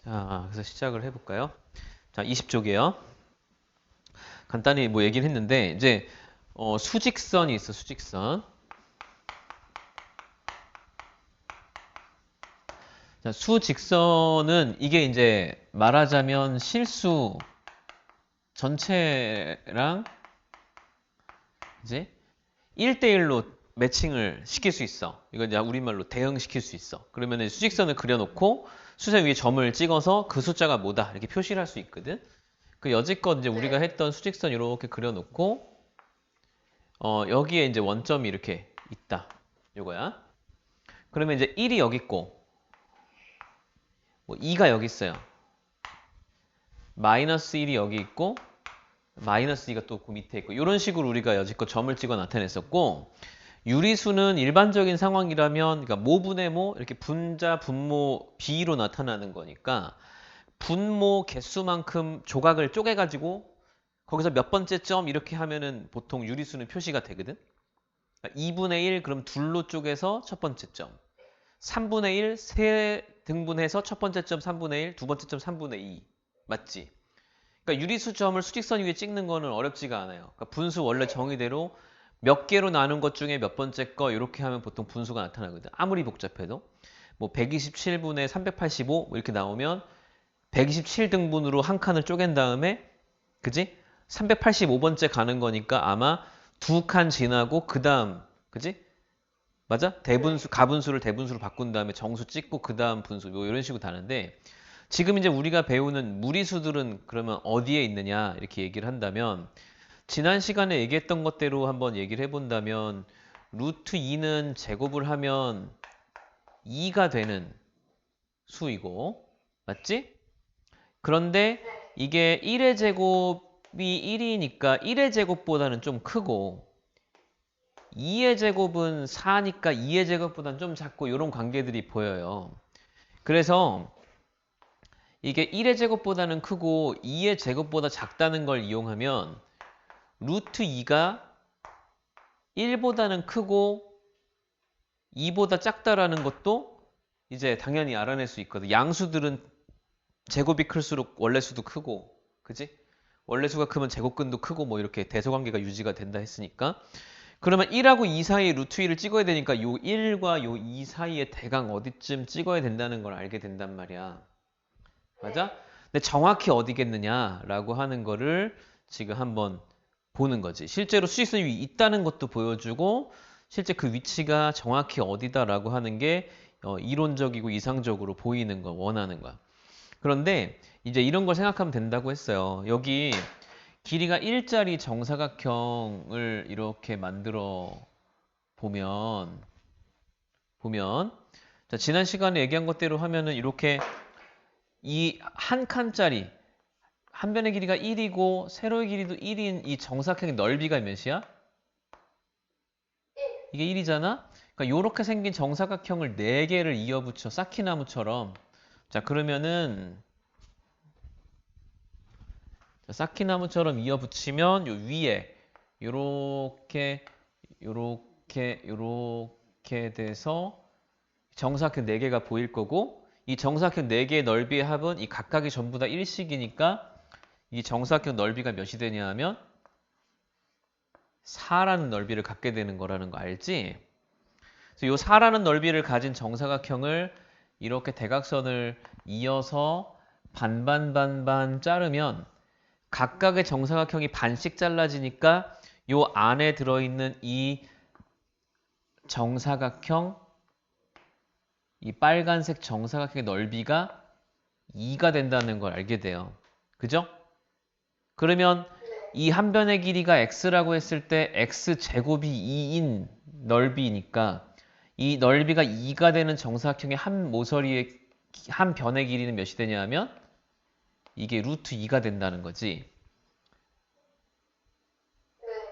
자, 그래서 시작을 해볼까요? 자, 20쪽이에요. 간단히 뭐 얘기를 했는데, 이제, 수직선이 있어, 수직선. 자, 수직선은 이게 이제 말하자면 실수 전체랑 이제 1대1로 매칭을 시킬 수 있어. 이거 이제 우리말로 대응시킬 수 있어. 그러면 수직선을 그려놓고 수직 위에 점을 찍어서 그 숫자가 뭐다 이렇게 표시를 할 수 있거든. 그 여지껏 이제 우리가 했던 수직선 이렇게 그려놓고 여기에 이제 원점이 이렇게 있다. 요거야. 그러면 이제 1이 여기 있고 뭐 2가 여기 있어요. 마이너스 1이 여기 있고 마이너스 2가 또 그 밑에 있고 이런 식으로 우리가 여지껏 점을 찍어 나타냈었고 유리수는 일반적인 상황이라면 그러니까 모분의 모 이렇게 분자 분모 비로 나타나는 거니까 분모 개수만큼 조각을 쪼개가지고 거기서 몇 번째 점 이렇게 하면은 보통 유리수는 표시가 되거든. 2분의 1 그럼 둘로 쪼개서 첫 번째 점. 3분의 1 세 등분해서 첫 번째 점 3분의 1, 두 번째 점 3분의 2. 맞지? 그러니까 유리수점을 수직선 위에 찍는 거는 어렵지가 않아요. 그러니까 분수 원래 정의대로 몇 개로 나눈 것 중에 몇 번째 거 이렇게 하면 보통 분수가 나타나거든. 아무리 복잡해도. 뭐 127분의 385 이렇게 나오면 127등분으로 한 칸을 쪼갠 다음에 그지? 385번째 가는 거니까 아마 두 칸 지나고 그 다음 그지? 맞아? 대분수 가분수를 대분수로 바꾼 다음에 정수 찍고 그 다음 분수 뭐 이런 식으로 다는데 지금 이제 우리가 배우는 무리수들은 그러면 어디에 있느냐 이렇게 얘기를 한다면 지난 시간에 얘기했던 것대로 한번 얘기를 해본다면 루트 2는 제곱을 하면 2가 되는 수이고 맞지? 그런데 이게 1의 제곱이 1이니까 1의 제곱보다는 좀 크고 2의 제곱은 4니까 2의 제곱보다는 좀 작고 이런 관계들이 보여요. 그래서 이게 1의 제곱보다는 크고 2의 제곱보다 작다는 걸 이용하면 루트 2가 1보다는 크고 2보다 작다라는 것도 이제 당연히 알아낼 수 있거든. 양수들은 제곱이 클수록 원래수도 크고, 그지? 원래수가 크면 제곱근도 크고 뭐 이렇게 대소관계가 유지가 된다 했으니까. 그러면 1하고 2 사이에 루트 2를 찍어야 되니까 요 1과 요 2 사이에 대강 어디쯤 찍어야 된다는 걸 알게 된단 말이야. 맞아? 근데 정확히 어디겠느냐라고 하는 거를 지금 한번 보는 거지. 실제로 수직선이 있다는 것도 보여주고 실제 그 위치가 정확히 어디다라고 하는 게 이론적이고 이상적으로 보이는 거, 원하는 거야. 그런데 이제 이런 걸 생각하면 된다고 했어요. 여기 길이가 1짜리 정사각형을 이렇게 만들어 보면 자, 지난 시간에 얘기한 것대로 하면은 이렇게 이 한 칸짜리 한 변의 길이가 1이고 세로의 길이도 1인 이 정사각형의 넓이가 몇이야? 이게 1이잖아? 그러니까 이렇게 생긴 정사각형을 4개를 이어붙여 쌓기나무처럼 자 그러면은 자, 쌓기나무처럼 이어붙이면 요 위에 요렇게 요렇게 돼서 정사각형 4개가 보일 거고 이 정사각형 4개의 넓이의 합은 이 각각이 전부 다 1씩이니까 이 정사각형 넓이가 몇이 되냐 하면 4라는 넓이를 갖게 되는 거라는 거 알지? 그래서 이 4라는 넓이를 가진 정사각형을 이렇게 대각선을 이어서 반반반반 자르면 각각의 정사각형이 반씩 잘라지니까 요 안에 들어있는 이 정사각형 이 빨간색 정사각형의 넓이가 2가 된다는 걸 알게 돼요. 그죠? 그러면 이 한 변의 길이가 x라고 했을 때 x제곱이 2인 넓이니까 이 넓이가 2가 되는 정사각형의 한 모서리의 한 변의 길이는 몇이 되냐 하면 이게 루트 2가 된다는 거지.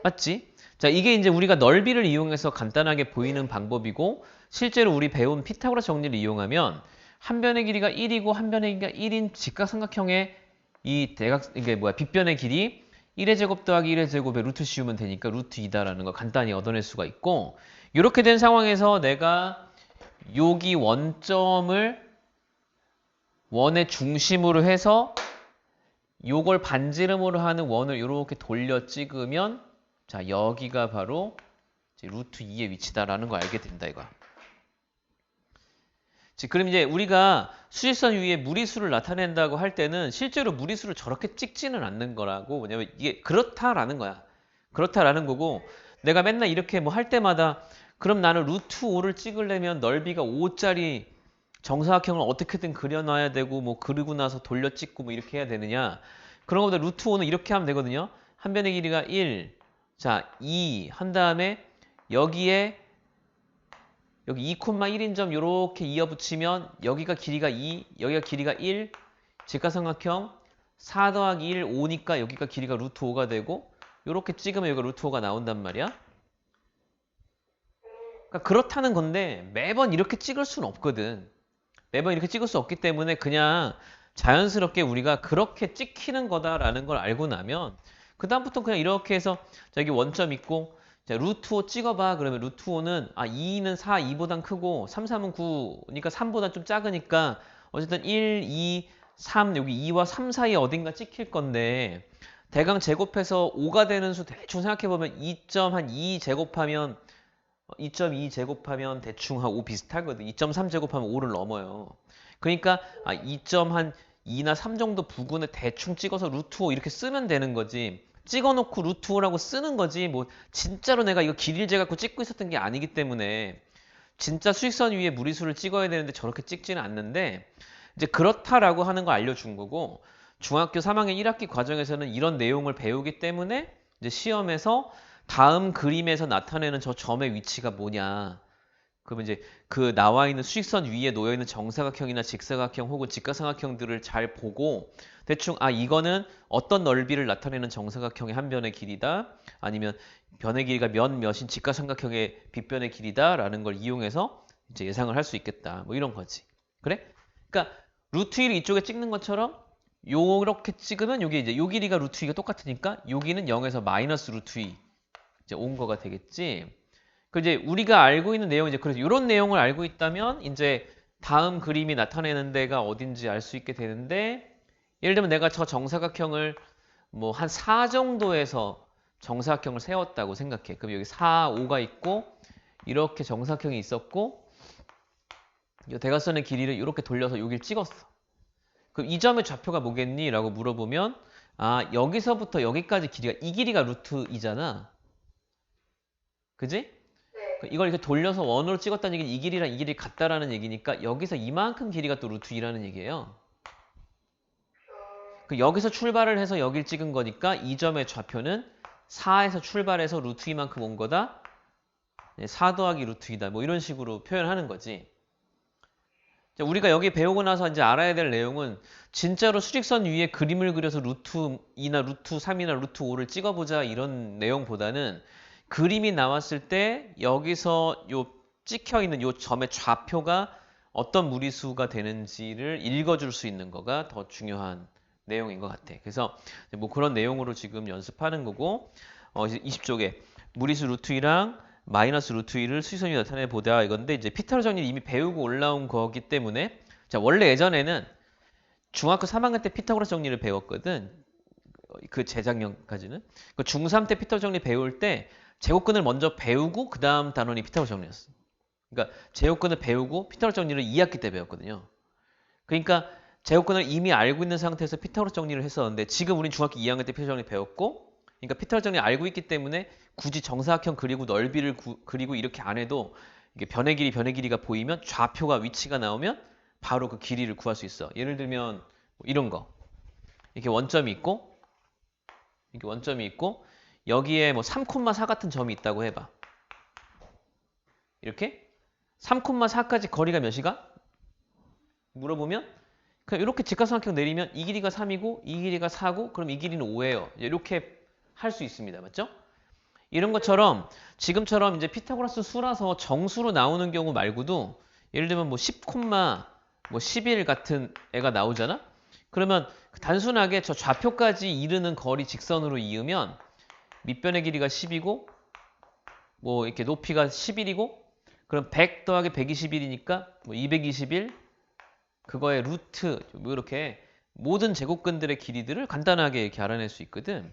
맞지? 자, 이게 이제 우리가 넓이를 이용해서 간단하게 보이는 방법이고 실제로 우리 배운 피타고라스 정리를 이용하면 한 변의 길이가 1이고 한 변의 길이가 1인 직각삼각형의 이게 빗변의 길이 1의 제곱 더하기 1의 제곱에 루트 씌우면 되니까 루트 2다라는 거 간단히 얻어낼 수가 있고 이렇게 된 상황에서 내가 여기 원점을 원의 중심으로 해서 요걸 반지름으로 하는 원을 이렇게 돌려 찍으면 자 여기가 바로 이제 루트 2의 위치다라는 거 알게 된다 이거야. 그럼 이제 우리가 수직선 위에 무리수를 나타낸다고 할 때는 실제로 무리수를 저렇게 찍지는 않는 거라고. 왜냐면 이게 그렇다라는 거야. 그렇다라는 거고 내가 맨날 이렇게 뭐 할 때마다 그럼 나는 루트 5를 찍으려면 넓이가 5짜리 정사각형을 어떻게든 그려놔야 되고 뭐 그리고 나서 돌려 찍고 뭐 이렇게 해야 되느냐. 그런 것보다 루트 5는 이렇게 하면 되거든요. 한 변의 길이가 1, 자 2 한 다음에 여기에 여기 2,1인 점 이렇게 이어붙이면 여기가 길이가 2, 여기가 길이가 1, 직각삼각형 4 더하기 1, 5니까 여기가 길이가 루트 5가 되고 이렇게 찍으면 여기가 루트 5가 나온단 말이야. 그러니까 그렇다는 건데 매번 이렇게 찍을 수는 없거든. 매번 이렇게 찍을 수 없기 때문에 그냥 자연스럽게 우리가 그렇게 찍히는 거다라는 걸 알고 나면 그 다음부터 그냥 이렇게 해서 여기 원점 있고 자, 루트 5 찍어봐. 그러면 루트 5는 2는 4, 2보단 크고 3, 3은 9, 그러니까 3보다 좀 작으니까 어쨌든 1, 2, 3 여기 2와 3 사이에 어딘가 찍힐 건데 대강 제곱해서 5가 되는 수 대충 생각해보면 2.2 제곱하면 2.2 제곱하면 대충 한 5 비슷하거든. 2.3 제곱하면 5를 넘어요. 그러니까 2.2나 3 정도 부근에 대충 찍어서 루트 5 이렇게 쓰면 되는 거지. 찍어놓고 루트 5라고 쓰는 거지. 뭐 진짜로 내가 이거 길이를 재갖고 찍고 있었던 게 아니기 때문에 진짜 수직선 위에 무리수를 찍어야 되는데 저렇게 찍지는 않는데 이제 그렇다라고 하는 거 알려준 거고 중학교 3학년 1학기 과정에서는 이런 내용을 배우기 때문에 이제 시험에서 다음 그림에서 나타내는 저 점의 위치가 뭐냐. 그러면 이제 그 나와 있는 수직선 위에 놓여 있는 정사각형이나 직사각형 혹은 직각삼각형들을 잘 보고 대충 이거는 어떤 넓이를 나타내는 정사각형의 한 변의 길이다. 아니면 변의 길이가 몇인 직각삼각형의 빗변의 길이다라는 걸 이용해서 이제 예상을 할 수 있겠다. 뭐 이런 거지. 그래? 그러니까 루트 1을 이쪽에 찍는 것처럼 요렇게 찍으면 요게 이제 요 길이가 루트 2가 똑같으니까 여기는 0에서 마이너스 루트 2 이제 온 거가 되겠지. 그 이제 우리가 알고 있는 내용 이제 그래서 이런 내용을 알고 있다면 이제 다음 그림이 나타내는 데가 어딘지 알 수 있게 되는데 예를 들면 내가 저 정사각형을 뭐 한 4 정도에서 정사각형을 세웠다고 생각해. 그럼 여기 4, 5가 있고 이렇게 정사각형이 있었고 이 대각선의 길이를 이렇게 돌려서 여기를 찍었어. 그럼 이 점의 좌표가 뭐겠니? 라고 물어보면 여기서부터 여기까지 길이가 이 길이가 루트 2잖아. 그지? 이걸 이렇게 돌려서 원으로 찍었다는 얘기는 이 길이랑 이 길이 같다라는 얘기니까 여기서 이만큼 길이가 또 루트 2라는 얘기예요. 여기서 출발을 해서 여길 찍은 거니까 이 점의 좌표는 4에서 출발해서 루트 2만큼 온 거다. 4 더하기 루트 2다. 뭐 이런 식으로 표현하는 거지. 우리가 여기 배우고 나서 이제 알아야 될 내용은 진짜로 수직선 위에 그림을 그려서 루트 2나 루트 3이나 루트 5를 찍어보자 이런 내용보다는 그림이 나왔을 때 여기서 요 찍혀 있는 요 점의 좌표가 어떤 무리수가 되는지를 읽어줄 수 있는 거가 더 중요한 내용인 것 같아. 그래서 뭐 그런 내용으로 지금 연습하는 거고 20쪽에 무리수 루트 2랑 마이너스 루트 2를 수직선 위에 나타내 보자 이건데 이제 피타고라스 정리를 이미 배우고 올라온 거기 때문에 자 원래 예전에는 중학교 3학년 때 피타고라스 정리를 배웠거든. 그 재작년까지는. 그 중3 때 피타고라스 정리 배울 때 제곱근을 먼저 배우고 그 다음 단원이 피타고라스 정리였어. 그러니까 제곱근을 배우고 피타고라스 정리를 2학기 때 배웠거든요. 그러니까 제곱근을 이미 알고 있는 상태에서 피타고라스 정리를 했었는데 지금 우린 중학교 2학년 때 피타고라스 정리 배웠고 그러니까 피타고라스 정리 알고 있기 때문에 굳이 정사각형 그리고 넓이를 그리고 이렇게 안 해도 이게 변의 길이가 보이면 좌표가 위치가 나오면 바로 그 길이를 구할 수 있어. 예를 들면 뭐 이런 거 이렇게 원점이 있고 여기에 뭐 3,4 같은 점이 있다고 해봐. 이렇게 3,4까지 거리가 몇이가? 물어보면 그냥 이렇게 직각삼각형 내리면 이 길이가 3이고 이 길이가 4고 그럼 이 길이는 5예요. 이렇게 할 수 있습니다. 맞죠? 이런 것처럼 지금처럼 이제 피타고라스 수라서 정수로 나오는 경우 말고도 예를 들면 뭐 10, 뭐 11 같은 애가 나오잖아? 그러면 단순하게 저 좌표까지 이르는 거리 직선으로 이으면 밑변의 길이가 10이고 뭐 이렇게 높이가 11이고 그럼 100 더하기 121이니까 뭐 221 그거의 루트 뭐 이렇게 모든 제곱근들의 길이들을 간단하게 이렇게 알아낼 수 있거든.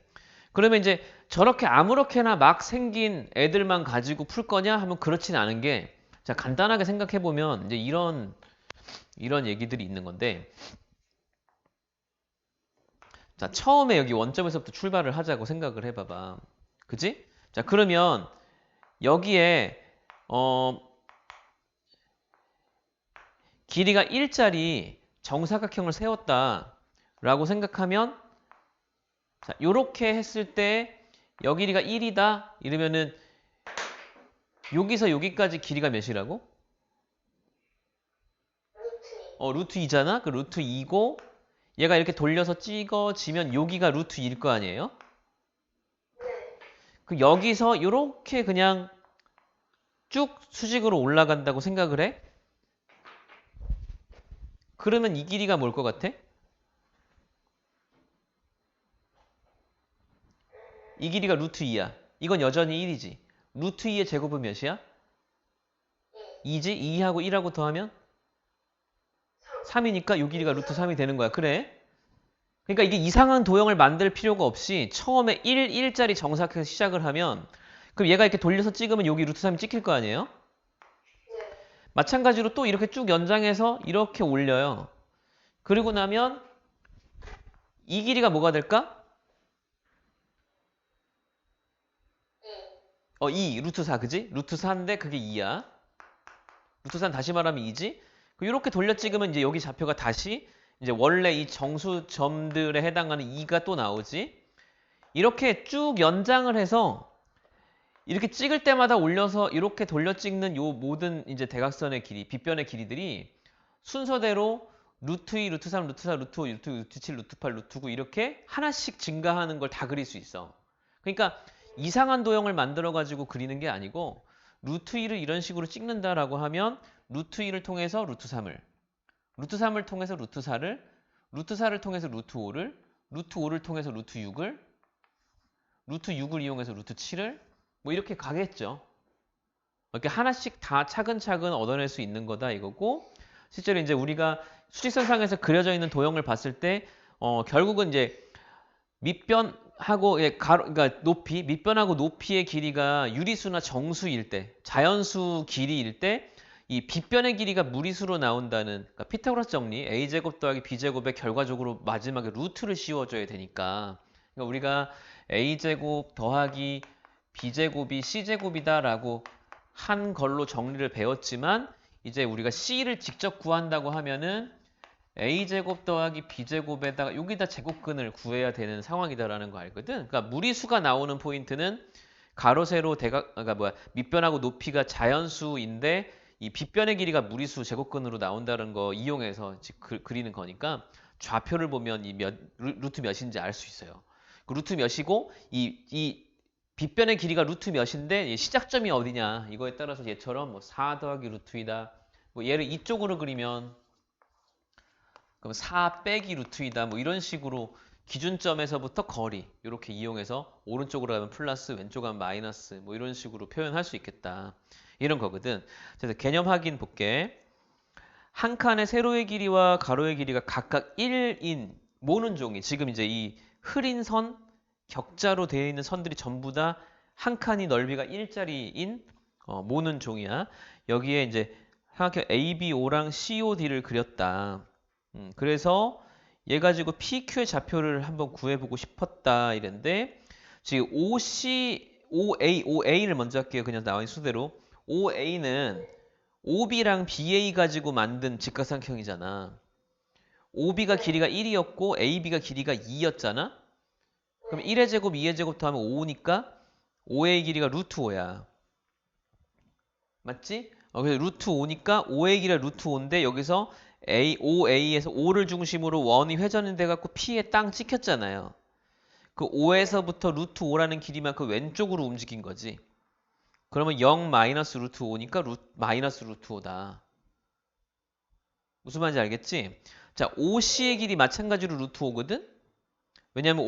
그러면 이제 저렇게 아무렇게나 막 생긴 애들만 가지고 풀 거냐 하면 그렇진 않은 게, 자, 간단하게 생각해 보면 이제 이런 얘기들이 있는 건데, 자, 처음에 여기 원점에서부터 출발을 하자고 생각을 해봐봐. 그지? 자, 그러면 여기에 길이가 1짜리 정사각형을 세웠다라고 생각하면, 자, 요렇게 했을 때 여 길이가 1이다 이러면은 여기서 여기까지 길이가 몇이라고? 루트 2잖아? 그 루트 2고 얘가 이렇게 돌려서 찍어지면 여기가 루트 2일 거 아니에요? 그 여기서 이렇게 그냥 쭉 수직으로 올라간다고 생각을 해? 그러면 이 길이가 뭘 것 같아? 이 길이가 루트 2야. 이건 여전히 1이지. 루트 2의 제곱은 몇이야? 2지? 2하고 1하고 더하면 3이니까 이 길이가 루트 3이 되는 거야. 그래? 그러니까 이게 이상한 도형을 만들 필요가 없이 처음에 1짜리 정사각형에서 시작을 하면, 그럼 얘가 이렇게 돌려서 찍으면 여기 루트 3이 찍힐 거 아니에요? 마찬가지로 또 이렇게 쭉 연장해서 이렇게 올려요. 그리고 나면 이 길이가 뭐가 될까? 2, 루트 4, 그지? 루트 4인데 그게 2야. 루트 4는 다시 말하면 2지? 이렇게 돌려 찍으면 이제 여기 좌표가 다시 이제 원래 이 정수점들에 해당하는 2가 또 나오지? 이렇게 쭉 연장을 해서 이렇게 찍을 때마다 올려서 이렇게 돌려 찍는 요 모든 이제 대각선의 길이, 빗변의 길이들이 순서대로 루트 2, 루트 3, 루트 4, 루트 5, 루트 7, 루트 8, 루트 9 이렇게 하나씩 증가하는 걸 다 그릴 수 있어. 그러니까 이상한 도형을 만들어 가지고 그리는 게 아니고 루트 2를 이런 식으로 찍는다라고 하면 루트 2를 통해서 루트 3을, 루트 3을 통해서 루트 4를, 루트 4를 통해서 루트 5를, 루트 5를 통해서 루트 6을, 루트 6을 이용해서 루트 7을 뭐 이렇게 가겠죠. 이렇게 하나씩 다 차근차근 얻어낼 수 있는 거다 이거고, 실제로 이제 우리가 수직선상에서 그려져 있는 도형을 봤을 때 결국은 이제 밑변하고 그러니까 높이, 밑변하고 높이의 길이가 유리수나 정수일 때, 자연수 길이일 때 이 빗변의 길이가 무리수로 나온다는, 그러니까 피타고라스 정리, a제곱 더하기 b제곱에 결과적으로 마지막에 루트를 씌워줘야 되니까, 그러니까 우리가 a제곱 더하기 b제곱이 c제곱이다라고 한 걸로 정리를 배웠지만, 이제 우리가 c를 직접 구한다고 하면은 a제곱 더하기 b제곱에다가 여기다 제곱근을 구해야 되는 상황이다라는 거 알거든. 그러니까 무리수가 나오는 포인트는 가로 세로 그러니까 밑변하고 높이가 자연수인데 이 빗변의 길이가 무리수 제곱근으로 나온다는 거 이용해서 그리는 거니까 좌표를 보면 이 루트 몇인지 알 수 있어요. 그 루트 몇이고 이 빗변의 길이가 루트 몇인데 시작점이 어디냐 이거에 따라서 얘처럼 뭐 4 더하기 루트 2다. 뭐 얘를 이쪽으로 그리면 그럼 4 빼기 루트 2다. 뭐 이런 식으로 기준점에서부터 거리 이렇게 이용해서 오른쪽으로 가면 플러스, 왼쪽 가면 마이너스 뭐 이런 식으로 표현할 수 있겠다. 이런 거거든. 그래서 개념 확인 볼게. 한 칸의 세로의 길이와 가로의 길이가 각각 1인 모는 종이, 지금 이제 이 흐린 선, 격자로 되어 있는 선들이 전부 다 한 칸이 넓이가 1짜리인 모는 종이야. 여기에 이제 삼각형 ABO랑 COD를 그렸다. 그래서 얘 가지고 PQ의 좌표를 한번 구해보고 싶었다 이랬는데, 지금 OA를 먼저 할게요. 그냥 나와 있는 수대로. OA는 OB랑 BA 가지고 만든 직각삼각형이잖아. OB가 길이가 1이었고 AB가 길이가 2였잖아. 그럼 1의 제곱, 2의 제곱 더하면 5니까 5의 길이가 루트 5야. 맞지? 그래서 루트 5니까 5의 길이가 루트 5인데 여기서 OA에서 5를 중심으로 원이 회전이 돼갖고 P에 땅 찍혔잖아요. 그 5에서부터 루트 5라는 길이만큼 왼쪽으로 움직인 거지. 그러면 0 마이너스 루트 5니까 마이너스 루트 5다. 무슨 말인지 알겠지? 자, OC의 길이 마찬가지로 루트 5거든? 왜냐면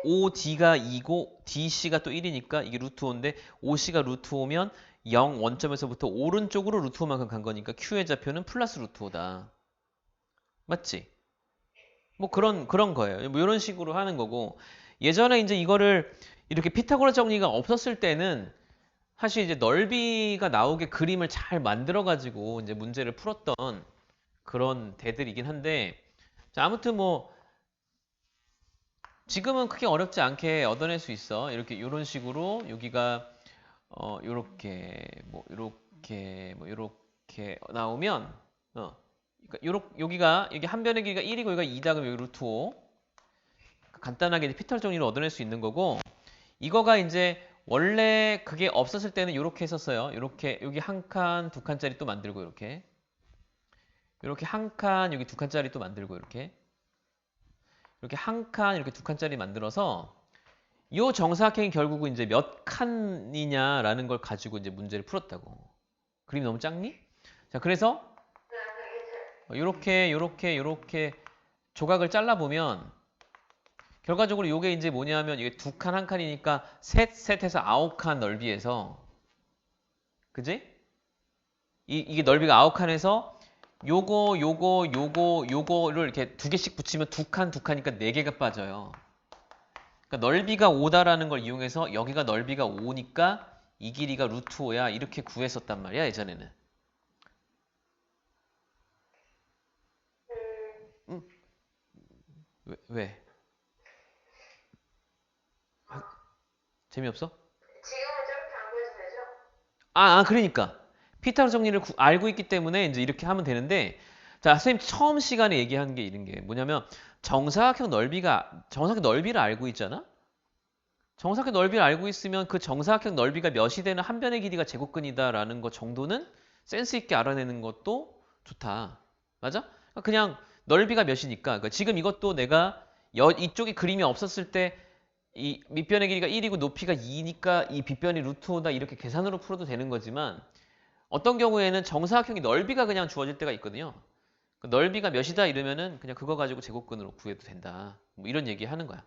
OD가 2고 DC가 또 1이니까 이게 루트 5인데 OC가 루트 5면 0 원점에서부터 오른쪽으로 루트 5만큼 간 거니까 Q의 좌표는 플러스 루트 5다. 맞지? 뭐 그런 거예요. 뭐 이런 식으로 하는 거고 예전에 이제 이거를 이렇게 피타고라스 정리가 없었을 때는 사실 이제 넓이가 나오게 그림을 잘 만들어 가지고 이제 문제를 풀었던 그런 대들이긴 한데 자, 아무튼 뭐 지금은 크게 어렵지 않게 얻어낼 수 있어. 이렇게 이런 식으로 여기가 요렇게 뭐 요렇게 나오면 그러니까 여기가 여기 한 변의 길이가 1이고 여기가 2다 그러면 여기 루트 5 간단하게 이제 피터럴 정리를 얻어낼 수 있는 거고 이거가 이제 원래 그게 없었을 때는 이렇게 했었어요. 이렇게 여기 한 칸, 두 칸짜리 또 만들고 이렇게 한 칸, 여기 두 칸짜리 또 만들고 이렇게 한 칸, 이렇게 두 칸짜리 만들어서 요 정사각형이 결국은 이제 몇 칸이냐라는 걸 가지고 이제 문제를 풀었다고. 그림이 너무 작니? 자, 그래서 요렇게 조각을 잘라 보면 결과적으로 요게 이제 뭐냐면 이게 두 칸 한 칸이니까 셋해서 9칸 넓이에서 그지? 이게 넓이가 9칸에서 요거를 이렇게 두 개씩 붙이면 두 칸이니까 네 개가 빠져요. 그러니까 넓이가 5다라는 걸 이용해서 여기가 넓이가 5니까 이 길이가 루트 5야 이렇게 구했었단 말이야 예전에는. 응? 왜? 재미없어? 지금은 저렇게 안 보여도 되죠? 그러니까 피타고라스 정리를 알고 있기 때문에 이제 이렇게 하면 되는데 자 선생님 처음 시간에 얘기한 게 이런 게 뭐냐면 정사각형 넓이를 알고 있잖아? 정사각형 넓이를 알고 있으면 그 정사각형 넓이가 몇이 되는 한 변의 길이가 제곱근이다라는 것 정도는 센스 있게 알아내는 것도 좋다. 맞아? 그냥 넓이가 몇이니까. 그러니까 지금 이것도 내가 이쪽에 그림이 없었을 때 이 밑변의 길이가 1이고 높이가 2니까 이 빗변이 루트 5다 이렇게 계산으로 풀어도 되는 거지만 어떤 경우에는 정사각형이 넓이가 그냥 주어질 때가 있거든요. 그 넓이가 몇이다 이러면은 그냥 그거 가지고 제곱근으로 구해도 된다. 뭐 이런 얘기 하는 거야.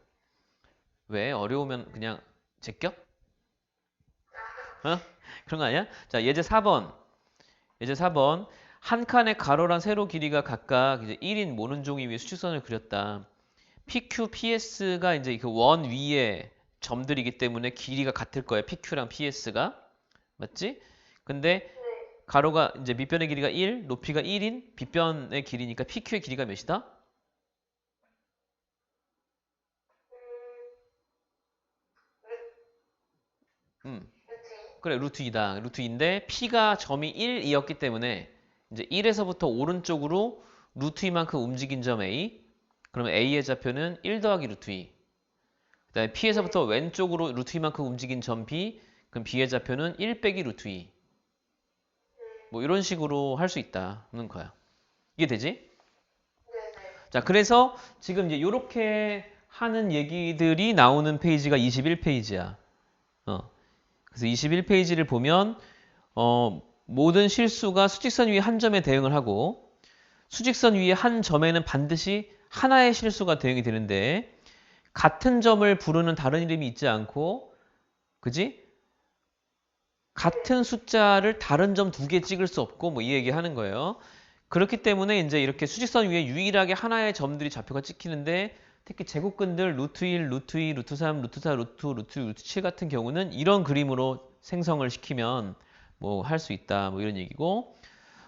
왜? 어려우면 그냥 제껴? 어? 그런 거 아니야? 자, 예제 4번. 예제 4번. 한 칸의 가로랑 세로 길이가 각각 이제 1인 모는 종이 위에 수직선을 그렸다. PQ, PS가 이제 그 원 위에 점들이기 때문에 길이가 같을 거야. PQ랑 PS가. 맞지? 근데 가로가 이제 밑변의 길이가 1, 높이가 1인 빗변의 길이니까 PQ의 길이가 몇이다? 음. 그래, 루트 2다. 루트 2인데 P가 점이 1이었기 때문에 이제 1에서부터 오른쪽으로 루트 2만큼 움직인 점 A. 그러면 A의 좌표는 1 더하기 루트 2. 그다음에 P에서부터 왼쪽으로 루트 2만큼 움직인 점 B. 그럼 B의 좌표는 1 빼기 루트 2. 뭐 이런 식으로 할 수 있다는 거야. 이게 되지? 자, 그래서 지금 이제 이렇게 하는 얘기들이 나오는 페이지가 21페이지야. 그래서 21페이지를 보면 모든 실수가 수직선 위에 한 점에 대응을 하고 수직선 위에 한 점에는 반드시 하나의 실수가 대응이 되는데 같은 점을 부르는 다른 이름이 있지 않고 그지? 같은 숫자를 다른 점 두 개 찍을 수 없고 뭐 이 얘기 하는 거예요. 그렇기 때문에 이제 이렇게 수직선 위에 유일하게 하나의 점들이 좌표가 찍히는데 특히 제곱근들 루트 1, 루트 2, 루트 3, 루트 4, 루트 5, 루트 6, 루트 7 같은 경우는 이런 그림으로 생성을 시키면 뭐 할 수 있다 뭐 이런 얘기고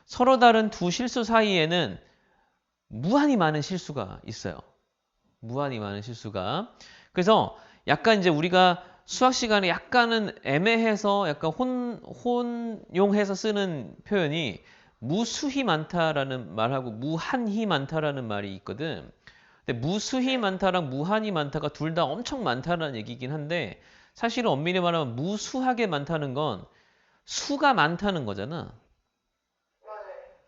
서로 다른 두 실수 사이에는 무한히 많은 실수가 있어요. 무한히 많은 실수가. 그래서 약간 이제 우리가 수학 시간에 약간은 애매해서 약간 혼용해서 쓰는 표현이 무수히 많다라는 말하고 무한히 많다라는 말이 있거든. 근데 무수히 많다랑 무한히 많다가 둘 다 엄청 많다라는 얘기긴 한데 사실은 엄밀히 말하면 무수하게 많다는 건 수가 많다는 거잖아.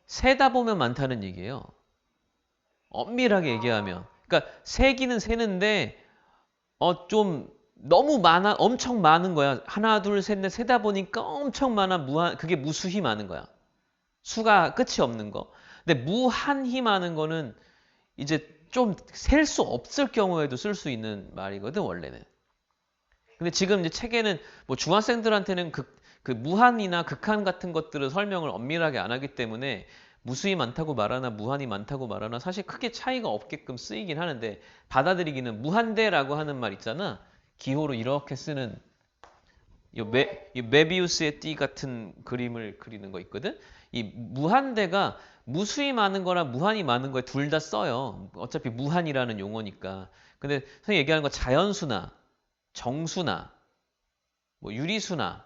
세다 보면 많다는 얘기예요. 엄밀하게 얘기하면. 그러니까 세기는 세는데 좀 너무 많아 엄청 많은 거야. 하나 둘 셋 넷 세다 보니까 엄청 많아 무한 그게 무수히 많은 거야. 수가 끝이 없는 거. 근데 무한히 많은 거는 이제 좀 셀 수 없을 경우에도 쓸 수 있는 말이거든 원래는. 근데 지금 이제 책에는 뭐 중학생들한테는 그 무한이나 극한 같은 것들을 설명을 엄밀하게 안 하기 때문에 무수히 많다고 말하나 무한히 많다고 말하나 사실 크게 차이가 없게끔 쓰이긴 하는데 받아들이기는 무한대라고 하는 말 있잖아. 기호로 이렇게 쓰는 이 메비우스의 띠 같은 그림을 그리는 거 있거든. 이 무한대가 무수히 많은 거랑 무한히 많은 거에 둘 다 써요. 어차피 무한이라는 용어니까. 근데 선생님 얘기하는 거 자연수나 정수나 뭐 유리수나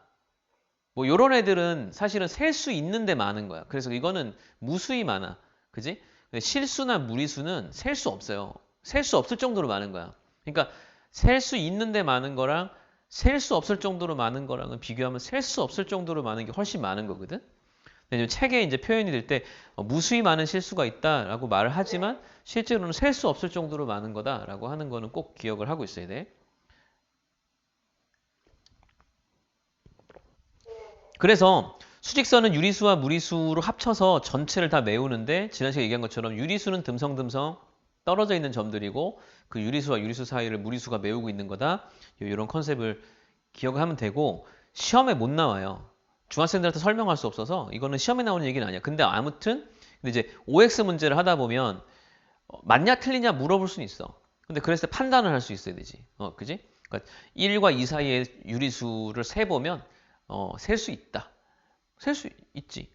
뭐 요런 애들은 사실은 셀 수 있는데 많은 거야. 그래서 이거는 무수히 많아. 그지? 근데 실수나 무리수는 셀 수 없어요. 셀 수 없을 정도로 많은 거야. 그러니까 셀 수 있는데 많은 거랑 셀 수 없을 정도로 많은 거랑은 비교하면 셀 수 없을 정도로 많은 게 훨씬 많은 거거든. 근데 책에 이제 표현이 될 때 무수히 많은 실수가 있다라고 말을 하지만 실제로는 셀 수 없을 정도로 많은 거다라고 하는 거는 꼭 기억을 하고 있어야 돼. 그래서 수직선은 유리수와 무리수로 합쳐서 전체를 다 메우는데 지난 시간에 얘기한 것처럼 유리수는 듬성듬성 떨어져 있는 점들이고 그 유리수와 유리수 사이를 무리수가 메우고 있는 거다. 이런 컨셉을 기억하면 되고 시험에 못 나와요. 중학생들한테 설명할 수 없어서 이거는 시험에 나오는 얘기는 아니야. 근데 아무튼 근데 이제 OX 문제를 하다 보면 맞냐 틀리냐 물어볼 수는 있어. 근데 그랬을 때 판단을 할 수 있어야 되지. 그지? 그러니까 1과 2 사이의 유리수를 세보면 셀 수 있다. 셀 수 있지.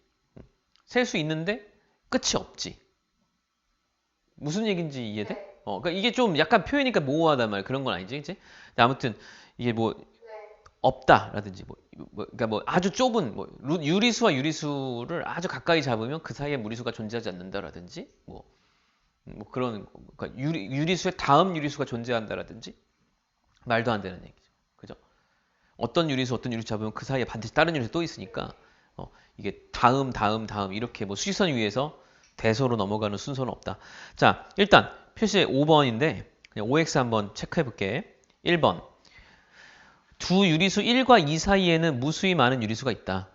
셀 수 있는데 끝이 없지. 무슨 얘기인지 이해돼? 그러니까 이게 좀 약간 표현이니까 모호하단 말이야. 그런 건 아니지, 그치? 근데 아무튼 이게 뭐 없다라든지 그러니까 뭐 아주 좁은 유리수와 유리수를 아주 가까이 잡으면 그 사이에 무리수가 존재하지 않는다라든지 뭐 그런 그러니까 유리수의 다음 유리수가 존재한다라든지 말도 안 되는 얘기죠. 그죠? 어떤 유리수 어떤 유리수 잡으면 그 사이에 반드시 다른 유리수 또 있으니까 이게 다음 이렇게 뭐 수직선 위에서 대소로 넘어가는 순서는 없다. 자, 일단 표시 5번인데 그냥 OX 한번 체크해 볼게. 1번. 두 유리수 1과 2 사이에는 무수히 많은 유리수가 있다.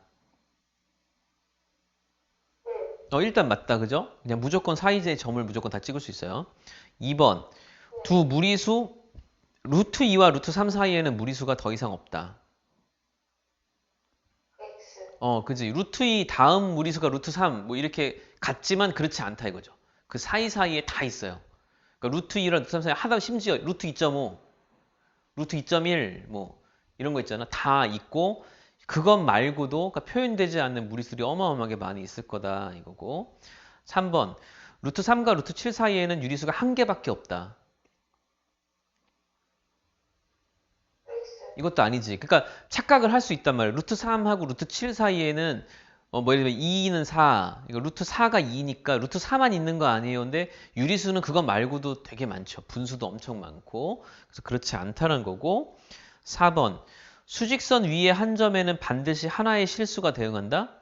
일단 맞다. 그죠? 그냥 무조건 사이즈의 점을 무조건 다 찍을 수 있어요. 2번. 두 무리수 루트 2와 루트 3 사이에는 무리수가 더 이상 없다. 그지. 루트 2 다음 무리수가 루트 3 뭐 이렇게 같지만 그렇지 않다 이거죠. 그 사이사이에 다 있어요. 그러니까 루트 2랑 루트 3 사이에 하다 심지어 루트 2.5, 루트 2.1 뭐 이런 거 있잖아. 다 있고 그것 말고도 그러니까 표현되지 않는 무리수들이 어마어마하게 많이 있을 거다 이거고. 3번. 루트 3과 루트 7 사이에는 유리수가 한 개밖에 없다. 이것도 아니지. 그러니까 착각을 할 수 있단 말이야. 루트 3하고 루트 7 사이에는 뭐 예를 들면 2는 4, 이거 루트 4가 2니까 루트 4만 있는 거 아니에요. 근데 유리수는 그거 말고도 되게 많죠. 분수도 엄청 많고. 그래서 그렇지 않다는 거고. 4번. 수직선 위의 한 점에는 반드시 하나의 실수가 대응한다?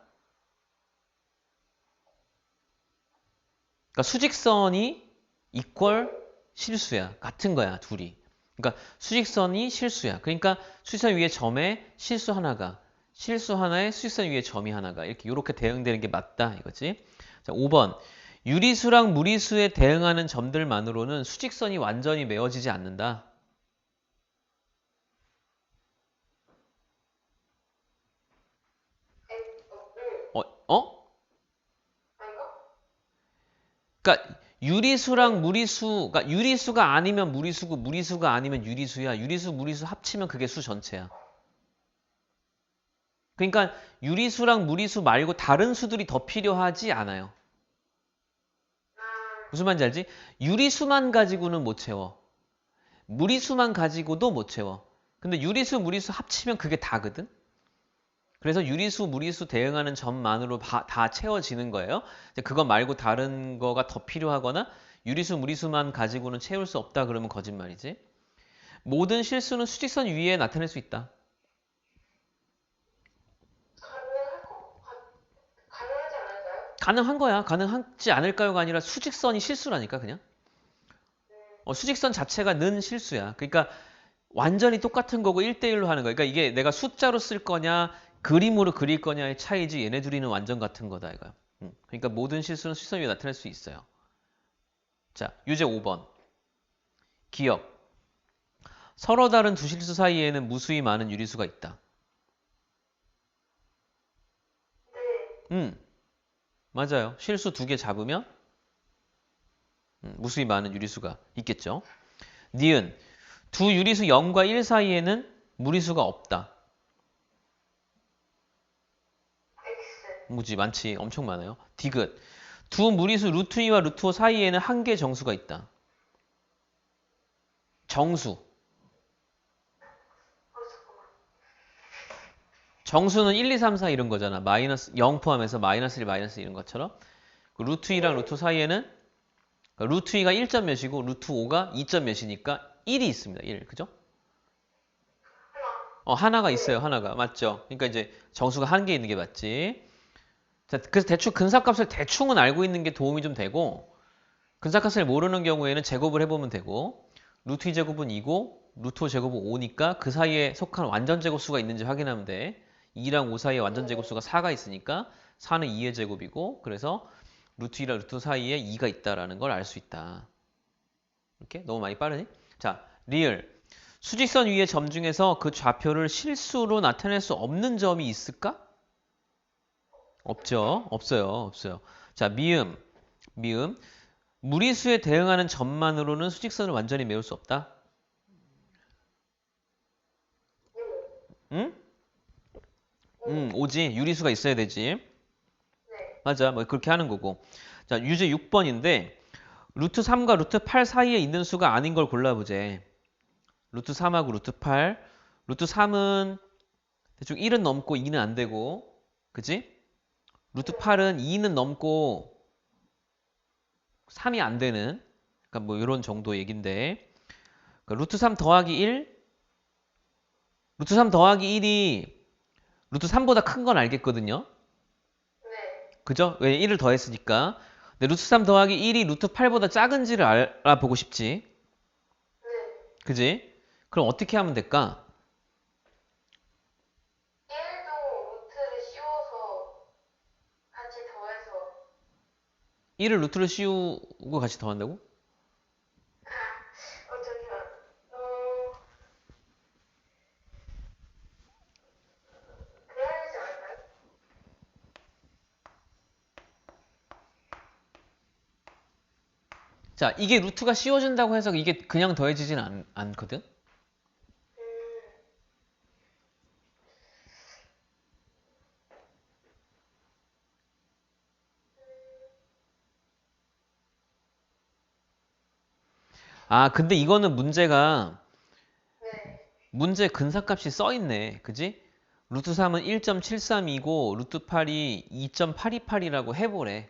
그러니까 수직선이 이퀄 실수야. 같은 거야, 둘이. 그러니까 수직선이 실수야. 그러니까 수직선 위에 점에 실수 하나가, 실수 하나에 수직선 위에 점이 하나가 이렇게 대응되는 게 맞다 이거지. 자, 5번. 유리수랑 무리수에 대응하는 점들만으로는 수직선이 완전히 메워지지 않는다. 어? 어? 그러니까 유리수랑 무리수, 그러니까 유리수가 아니면 무리수고 무리수가 아니면 유리수야. 유리수, 무리수 합치면 그게 수 전체야. 그러니까 유리수랑 무리수 말고 다른 수들이 더 필요하지 않아요. 무슨 말인지 알지? 유리수만 가지고는 못 채워. 무리수만 가지고도 못 채워. 근데 유리수, 무리수 합치면 그게 다거든? 그래서 유리수, 무리수 대응하는 점만으로 다 채워지는 거예요. 그거 말고 다른 거가 더 필요하거나 유리수, 무리수만 가지고는 채울 수 없다 그러면 거짓말이지. 모든 실수는 수직선 위에 나타낼 수 있다. 가능한 거야. 가능하지 않을까요가 아니라 수직선이 실수라니까 그냥. 수직선 자체가 는 실수야. 그러니까 완전히 똑같은 거고 1대1로 하는 거야. 그러니까 이게 내가 숫자로 쓸 거냐 그림으로 그릴 거냐의 차이지 얘네 둘이는 완전 같은 거다 이거야. 그러니까 모든 실수는 수직선 위에 나타낼 수 있어요. 자, 유제 5번. 기억. 서로 다른 두 실수 사이에는 무수히 많은 유리수가 있다. 맞아요. 실수 2개 잡으면 무수히 많은 유리수가 있겠죠. 니은 두 유리수 0과 1 사이에는 무리수가 없다. 무지 많지. 엄청 많아요. 디귿 두 무리수 루트 2와 루트 5 사이에는 한 개의 정수가 있다. 정수. 정수는 1, 2, 3, 4 이런 거잖아. 마이너스 0 포함해서 마이너스 1, 마이너스 이런 것처럼. 루트 2랑 루트 5 사이에는 그러니까 루트 2가 1점 몇이고 루트 5가 2점 몇이니까 1이 있습니다. 1. 그죠? 하나가 있어요. 하나가. 맞죠? 그러니까 이제 정수가 한 개 있는 게 맞지. 자, 그래서 대충 근사값을 대충은 알고 있는 게 도움이 좀 되고 근사값을 모르는 경우에는 제곱을 해보면 되고 루트 2제곱은 2고 루트 5제곱은 5니까 그 사이에 속한 완전 제곱수가 있는지 확인하면 돼. 2랑 5 사이에 완전 제곱수가 4가 있으니까 4는 2의 제곱이고 그래서 루트 2랑 루트 5 사이에 2가 있다라는 걸 알 수 있다. 이렇게? 너무 많이 빠르니? 자, 리을. 수직선 위의 점 중에서 그 좌표를 실수로 나타낼 수 없는 점이 있을까? 없죠. 없어요. 없어요. 자, 미음. 미음. 무리수에 대응하는 점만으로는 수직선을 완전히 메울 수 없다. 응? 오지. 유리수가 있어야 되지. 맞아. 뭐 그렇게 하는 거고. 자, 유제 6번인데 루트 3과 루트 8 사이에 있는 수가 아닌 걸 골라보재. 루트 3하고 루트 8. 루트 3은 대충 1은 넘고 2는 안 되고. 그지? 루트 8은 2는 넘고 3이 안 되는. 그러니까 뭐 이런 정도 얘긴데. 그러니까 루트 3 더하기 1. 루트 3 더하기 1이 루트 3보다 큰 건 알겠거든요. 그죠? 왜 1을 더했으니까. 근데 루트 3 더하기 1이 루트 8보다 작은지를 알아보고 싶지. 그지? 그럼 어떻게 하면 될까? 1을 루트로 씌우고 같이 더한다고? 자, 이게 루트가 씌워진다고 해서 이게 그냥 더해지진 않거든? 아, 근데 이거는 문제 근사값이 써있네. 그지? 루트 3은 1.73이고 루트 8이 2.828이라고 해보래.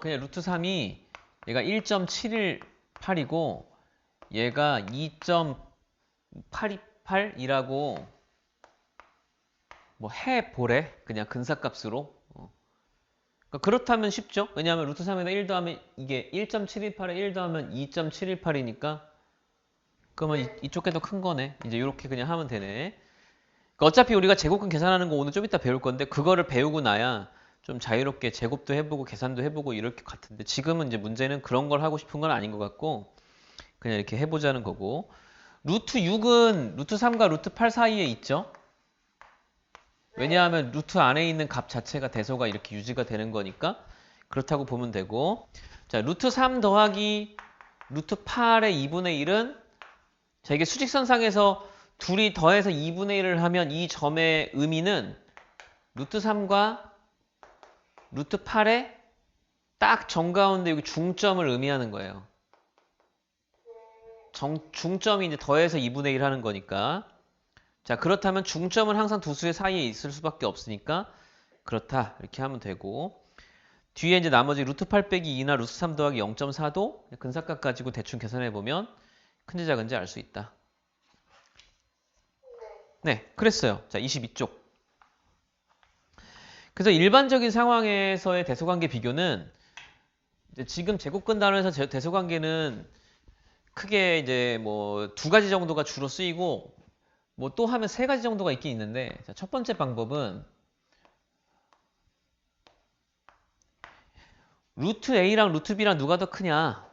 그냥 루트 3이 얘가 1.718이고 얘가 2.828이라고 뭐 해보래. 그냥 근사값으로. 그러니까 그렇다면 쉽죠? 왜냐하면 루트 3에다 1 더하면 이게 1.718에 1 더하면 2.718이니까 그러면 이쪽 게 더 큰 거네. 이제 이렇게 그냥 하면 되네. 그러니까 어차피 우리가 제곱근 계산하는 거 오늘 좀 이따 배울 건데 그거를 배우고 나야 좀 자유롭게 제곱도 해보고 계산도 해보고 이럴 것 같은데 지금은 이제 문제는 그런 걸 하고 싶은 건 아닌 것 같고 그냥 이렇게 해보자는 거고 루트 6은 루트 3과 루트 8 사이에 있죠? 왜냐하면 루트 안에 있는 값 자체가 대소가 이렇게 유지가 되는 거니까 그렇다고 보면 되고 자 루트 3 더하기 루트 8의 2분의 1은 자 이게 수직선상에서 둘이 더해서 2분의 1을 하면 이 점의 의미는 루트 3과 루트 8의 딱 정가운데 여기 중점을 의미하는 거예요. 중점이 이제 더해서 2분의 1 하는 거니까 자 그렇다면 중점은 항상 두 수의 사이에 있을 수밖에 없으니까 그렇다 이렇게 하면 되고 뒤에 이제 나머지 루트 8 빼기 2나 루트 3 더하기 0.4도 근사값 가지고 대충 계산해 보면 큰지 작은지 알 수 있다. 네, 그랬어요. 자, 22쪽. 그래서 일반적인 상황에서의 대소관계 비교는 이제 지금 제곱근 단원에서 대소관계는 크게 이제 뭐 2가지 정도가 주로 쓰이고 뭐 또 하면 3가지 정도가 있긴 있는데 자, 첫 번째 방법은 루트 A랑 루트 B랑 누가 더 크냐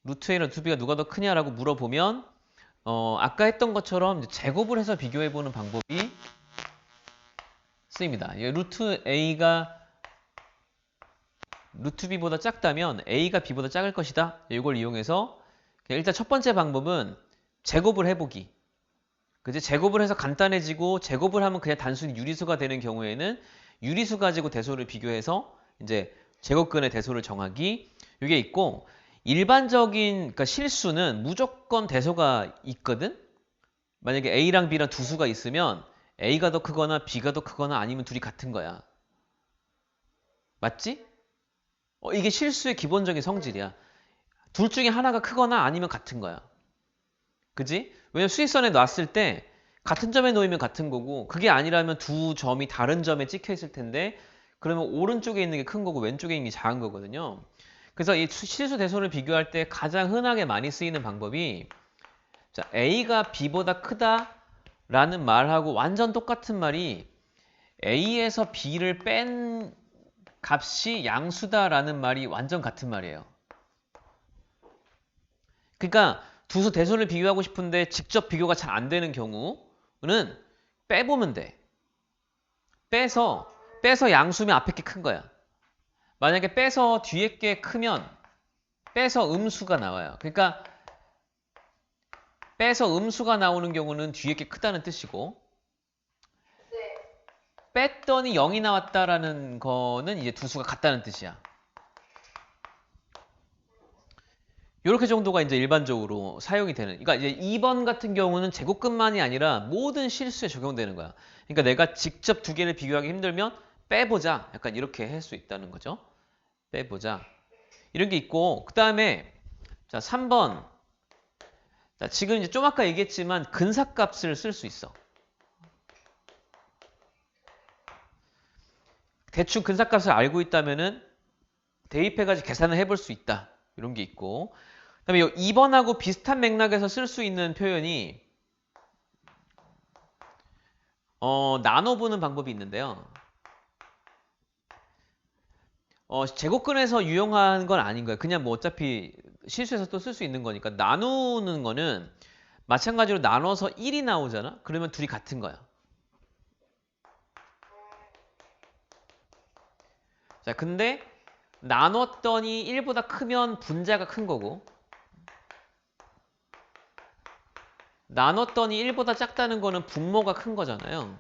루트 A랑 루트 B가 누가 더 크냐라고 물어보면 아까 했던 것처럼 제곱을 해서 비교해보는 방법이 쓰입니다. 루트 A가 루트 b보다 작다면 a가 b보다 작을 것이다. 이걸 이용해서 일단 첫 번째 방법은 제곱을 해보기. 그지? 제곱을 해서 간단해지고 제곱을 하면 그냥 단순히 유리수가 되는 경우에는 유리수 가지고 대소를 비교해서 이제 제곱근의 대소를 정하기. 이게 있고 일반적인 그러니까 실수는 무조건 대소가 있거든. 만약에 a랑 b랑 두 수가 있으면 a가 더 크거나 b가 더 크거나 아니면 둘이 같은 거야. 맞지? 이게 실수의 기본적인 성질이야. 둘 중에 하나가 크거나 아니면 같은 거야. 그지? 왜냐면 수직선에 놨을 때 같은 점에 놓이면 같은 거고 그게 아니라면 두 점이 다른 점에 찍혀 있을 텐데 그러면 오른쪽에 있는 게 큰 거고 왼쪽에 있는 게 작은 거거든요. 그래서 이 실수 대소를 비교할 때 가장 흔하게 많이 쓰이는 방법이 자, A가 B보다 크다라는 말하고 완전 똑같은 말이 A에서 B를 뺀 값이 양수다라는 말이 완전 같은 말이에요. 그러니까 두 수 대소를 비교하고 싶은데 직접 비교가 잘 안 되는 경우는 빼보면 돼. 빼서 양수면 앞에 게 큰 거야. 만약에 빼서 뒤에 게 크면 빼서 음수가 나와요. 그러니까 빼서 음수가 나오는 경우는 뒤에 게 크다는 뜻이고 뺐더니 0이 나왔다라는 거는 이제 두 수가 같다는 뜻이야. 이렇게 정도가 이제 일반적으로 사용이 되는. 그러니까 이제 2번 같은 경우는 제곱근만이 아니라 모든 실수에 적용되는 거야. 그러니까 내가 직접 두 개를 비교하기 힘들면 빼보자. 약간 이렇게 할 수 있다는 거죠. 빼보자. 이런 게 있고 그 다음에 자 3번. 자, 지금 이제 좀 아까 얘기했지만 근사값을 쓸 수 있어. 대충 근사값을 알고 있다면은 대입해가지고 계산을 해볼 수 있다. 이런 게 있고 그 다음에 2번하고 비슷한 맥락에서 쓸 수 있는 표현이 나눠보는 방법이 있는데요. 제곱근에서 유용한 건 아닌 거예요. 그냥 뭐 어차피 실수해서 또 쓸 수 있는 거니까 나누는 거는 마찬가지로 나눠서 1이 나오잖아? 그러면 둘이 같은 거야. 자, 근데 나눴더니 1보다 크면 분자가 큰 거고 나눴더니 1보다 작다는 거는 분모가 큰 거잖아요.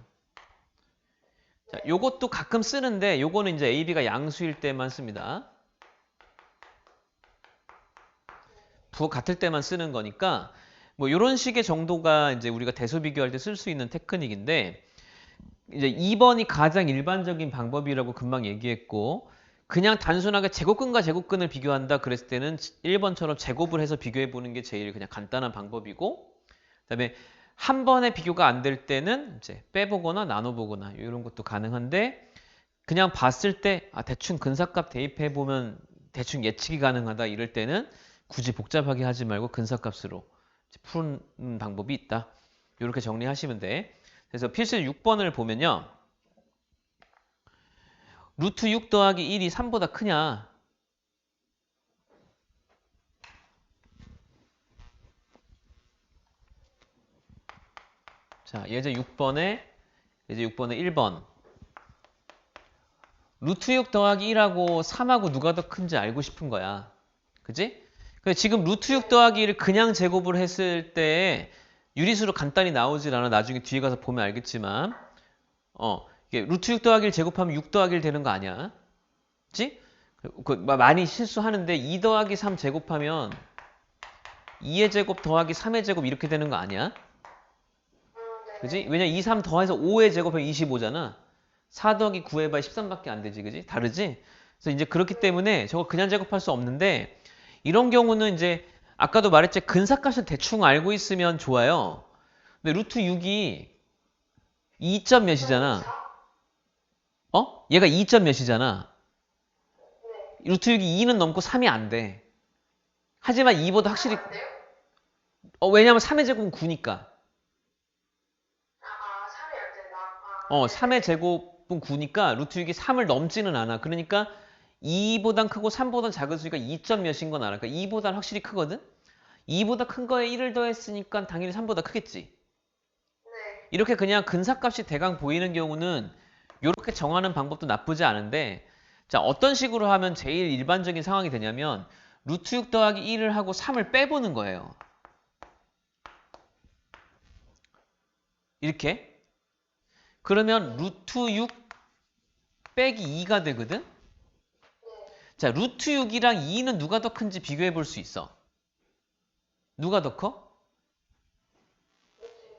자, 요것도 가끔 쓰는데 요거는 이제 A, B가 양수일 때만 씁니다. 부호 같을 때만 쓰는 거니까 뭐 이런 식의 정도가 이제 우리가 대소 비교할 때 쓸 수 있는 테크닉인데 이제 2번이 가장 일반적인 방법이라고 금방 얘기했고 그냥 단순하게 제곱근과 제곱근을 비교한다 그랬을 때는 1번처럼 제곱을 해서 비교해 보는 게 제일 그냥 간단한 방법이고 그다음에 한 번에 비교가 안 될 때는 이제 빼보거나 나눠보거나 이런 것도 가능한데 그냥 봤을 때 대충 근사값 대입해 보면 대충 예측이 가능하다 이럴 때는 굳이 복잡하게 하지 말고 근사값으로 푸는 방법이 있다. 이렇게 정리하시면 돼. 그래서 필수 6번을 보면요. 루트 6 더하기 1이 3보다 크냐? 자, 예제 6번에 1번. 루트 6 더하기 1하고 3하고 누가 더 큰지 알고 싶은 거야. 그지? 근데 지금 루트 6 더하기 1을 그냥 제곱을 했을 때 유리수로 간단히 나오질 않아. 나중에 뒤에 가서 보면 알겠지만 이게 루트 6 더하기 1 제곱하면 6 더하기 1 되는 거 아니야? 그치? 많이 실수하는데 2 더하기 3 제곱하면 2의 제곱 더하기 3의 제곱 이렇게 되는 거 아니야? 그지? 왜냐 2, 3 더해서 5의 제곱하면 25잖아. 4 더하기 9 해봐야 13밖에 안 되지. 그지? 다르지? 그래서 이제 그렇기 때문에 저거 그냥 제곱할 수 없는데 이런 경우는 이제 아까도 말했지 근사값을 대충 알고 있으면 좋아요. 근데 루트 6이 2점 몇이잖아. 얘가 2점 몇이잖아. 루트 6이 2는 넘고 3이 안 돼. 하지만 2보다 확실히 왜냐면 3의 제곱은 9니까. 3의 제곱은 9니까 루트 6이 3을 넘지는 않아. 그러니까 2보단 크고 3보단 작은 수니까 2점 몇인 건 알아. 그러니까 2보단 확실히 크거든? 2보다 큰 거에 1을 더했으니까 당연히 3보다 크겠지. 이렇게 그냥 근사값이 대강 보이는 경우는 이렇게 정하는 방법도 나쁘지 않은데 자, 어떤 식으로 하면 제일 일반적인 상황이 되냐면 루트 6 더하기 1을 하고 3을 빼보는 거예요. 이렇게. 그러면 루트 6 빼기 2가 되거든? 자, 루트 6이랑 2는 누가 더 큰지 비교해 볼 수 있어. 누가 더 커?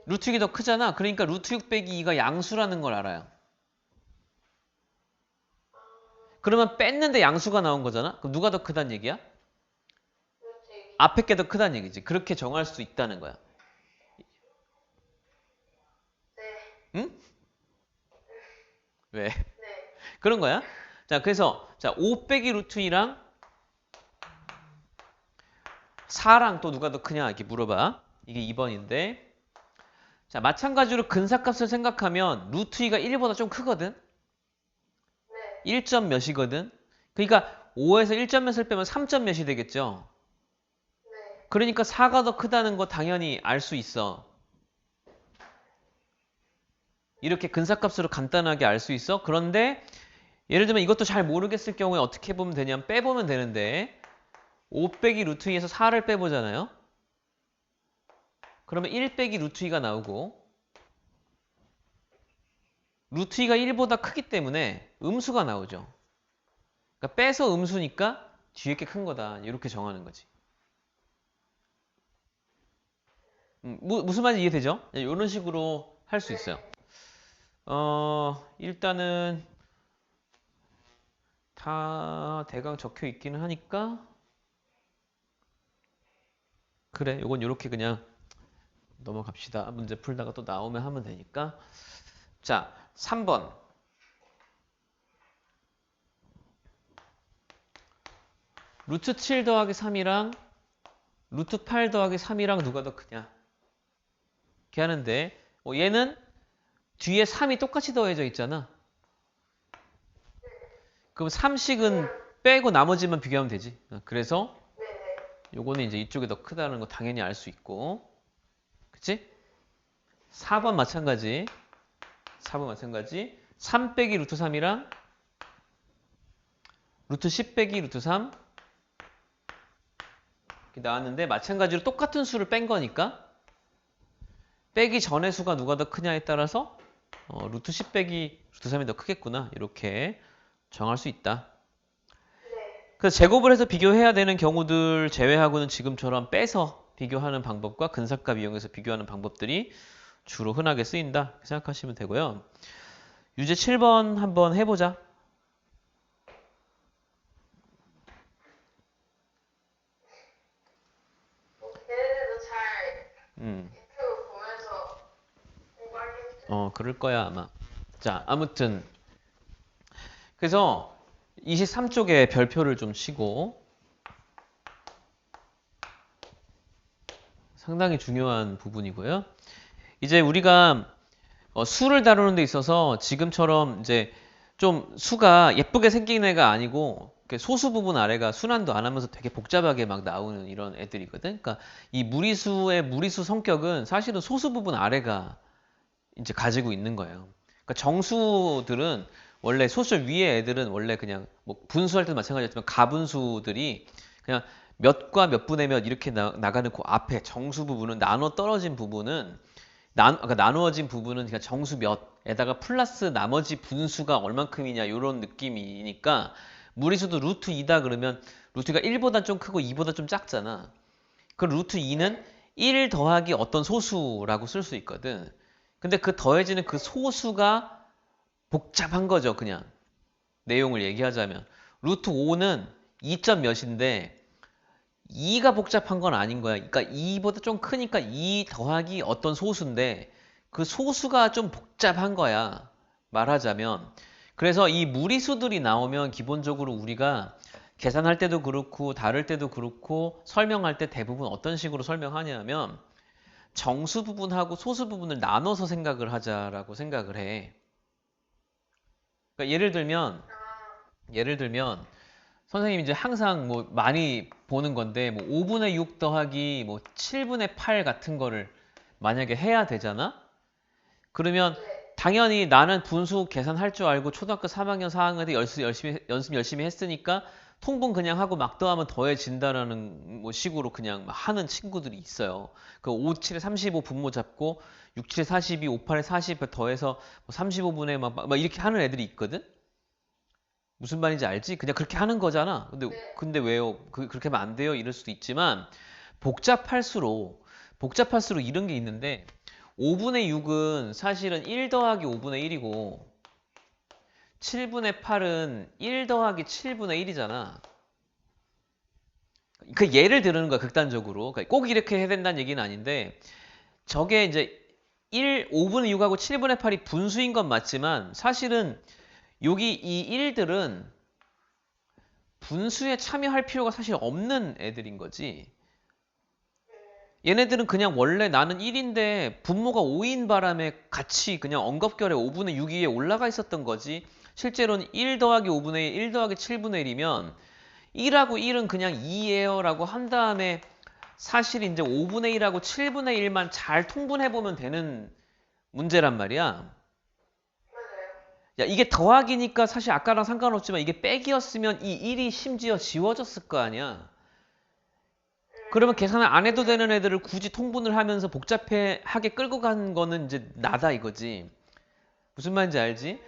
루트 6이 더 크잖아. 그러니까 루트 6 빼기 2가 양수라는 걸 알아요. 그러면 뺐는데 양수가 나온 거잖아? 그럼 누가 더 크다는 얘기야? 앞에 게 더 크다는 얘기지. 그렇게 정할 수 있다는 거야. 응? 왜? 그런 거야. 자, 그래서 자, 5 빼기 루트 2랑 4랑 또 누가 더 크냐 이렇게 물어봐. 이게 2번인데. 자, 마찬가지로 근사값을 생각하면 루트 2가 1보다 좀 크거든. 1점 몇이거든. 그러니까 5에서 1점 몇을 빼면 3점 몇이 되겠죠. 그러니까 4가 더 크다는 거 당연히 알 수 있어. 이렇게 근사값으로 간단하게 알 수 있어. 그런데 예를 들면 이것도 잘 모르겠을 경우에 어떻게 보면 되냐면 빼보면 되는데 5 빼기 루트 2에서 4를 빼보잖아요. 그러면 1 빼기 루트 2가 나오고 루트 2가 1보다 크기 때문에 음수가 나오죠. 그러니까 빼서 음수니까 뒤에 게 큰 거다. 이렇게 정하는 거지. 무슨 말인지 이해되죠? 이런 식으로 할 수 있어요. 일단은 다 대강 적혀 있기는 하니까 그래, 요건 이렇게 그냥 넘어갑시다. 문제 풀다가 또 나오면 하면 되니까. 자, 3번. 루트 7 더하기 3이랑 루트 8 더하기 3이랑 누가 더 크냐? 이렇게 하는데 얘는 뒤에 3이 똑같이 더해져 있잖아. 그럼 3씩은 빼고 나머지만 비교하면 되지. 그래서 요거는 이제 이쪽이 더 크다는 거 당연히 알 수 있고. 그치? 4번 마찬가지. 4번 마찬가지. 3 빼기 루트 3이랑 루트 10 빼기 루트 3 이렇게 나왔는데 마찬가지로 똑같은 수를 뺀 거니까 빼기 전의 수가 누가 더 크냐에 따라서 루트 10 빼기 루트 3이 더 크겠구나. 이렇게 정할 수 있다. 그래서 제곱을 해서 비교해야 되는 경우들 제외하고는 지금처럼 빼서 비교하는 방법과 근사값 이용해서 비교하는 방법들이 주로 흔하게 쓰인다. 이렇게 생각하시면 되고요. 유제 7번 한번 해보자. 얘네들도 잘 유튜브 보면서 공부하겠죠. 그럴 거야 아마. 자, 아무튼 그래서 23쪽에 별표를 좀 치고 상당히 중요한 부분이고요. 이제 우리가 수를 다루는 데 있어서 지금처럼 이제 좀 수가 예쁘게 생긴 애가 아니고 소수 부분 아래가 순환도 안 하면서 되게 복잡하게 막 나오는 이런 애들이거든. 그러니까 이 무리수의 무리수 성격은 사실은 소수 부분 아래가 이제 가지고 있는 거예요. 그러니까 정수들은 원래 소수 위에 애들은 원래 그냥 뭐 분수할 때도 마찬가지였지만 가분수들이 그냥 몇과 몇 분의 몇 이렇게 나가는 그 앞에 정수 부분은 나눠 떨어진 부분은 그러니까 나누어진 부분은 그냥 정수 몇에다가 플러스 나머지 분수가 얼만큼이냐 이런 느낌이니까 무리수도 루트 2다 그러면 루트가 1보다 좀 크고 2보다 좀 작잖아. 그 루트 2는 1 더하기 어떤 소수라고 쓸 수 있거든. 근데 그 더해지는 그 소수가 복잡한 거죠, 그냥. 내용을 얘기하자면. 루트 5는 2점 몇인데 2가 복잡한 건 아닌 거야. 그러니까 2보다 좀 크니까 2 더하기 어떤 소수인데 그 소수가 좀 복잡한 거야. 말하자면. 그래서 이 무리수들이 나오면 기본적으로 우리가 계산할 때도 그렇고 다룰 때도 그렇고 설명할 때 대부분 어떤 식으로 설명하냐면 정수 부분하고 소수 부분을 나눠서 생각을 하자라고 생각을 해. 그러니까 예를 들면 선생님이 이제 항상 뭐 많이 보는 건데 뭐 5분의 6 더하기 뭐 7분의 8 같은 거를 만약에 해야 되잖아? 그러면 당연히 나는 분수 계산할 줄 알고 초등학교 3학년, 4학년 때 연습 열심히 했으니까 통분 그냥 하고 막 더하면 더해진다라는 뭐 식으로 그냥 막 하는 친구들이 있어요. 그 5, 7에 35 분모 잡고 6, 7에 42, 5, 8에 40 더해서 뭐 35분의 막 이렇게 하는 애들이 있거든? 무슨 말인지 알지? 그냥 그렇게 하는 거잖아. 근데 왜요? 그렇게 하면 안 돼요? 이럴 수도 있지만 복잡할수록 이런 게 있는데 5분의 6은 사실은 1 더하기 5분의 1이고 7분의 8은 1 더하기 7분의 1이잖아. 그 예를 들는 거야, 극단적으로. 그러니까 꼭 이렇게 해야 된다는 얘기는 아닌데 저게 이제 5분의 6하고 7분의 8이 분수인 건 맞지만 사실은 여기 이 1들은 분수에 참여할 필요가 사실 없는 애들인 거지. 얘네들은 그냥 원래 나는 1인데 분모가 5인 바람에 같이 그냥 엉겁결에 5분의 6 위에 올라가 있었던 거지. 실제로는 1 더하기 5분의 1, 1 더하기 7분의 1이면 1하고 1은 그냥 2예요 라고 한 다음에 사실 이제 5분의 1하고 7분의 1만 잘 통분해보면 되는 문제란 말이야. 야, 이게 더하기니까 사실 아까랑 상관없지만 이게 빼기였으면 이 1이 심지어 지워졌을 거 아니야. 그러면 계산을 안 해도 되는 애들을 굳이 통분을 하면서 복잡하게 끌고 간 거는 이제 나다 이거지. 무슨 말인지 알지?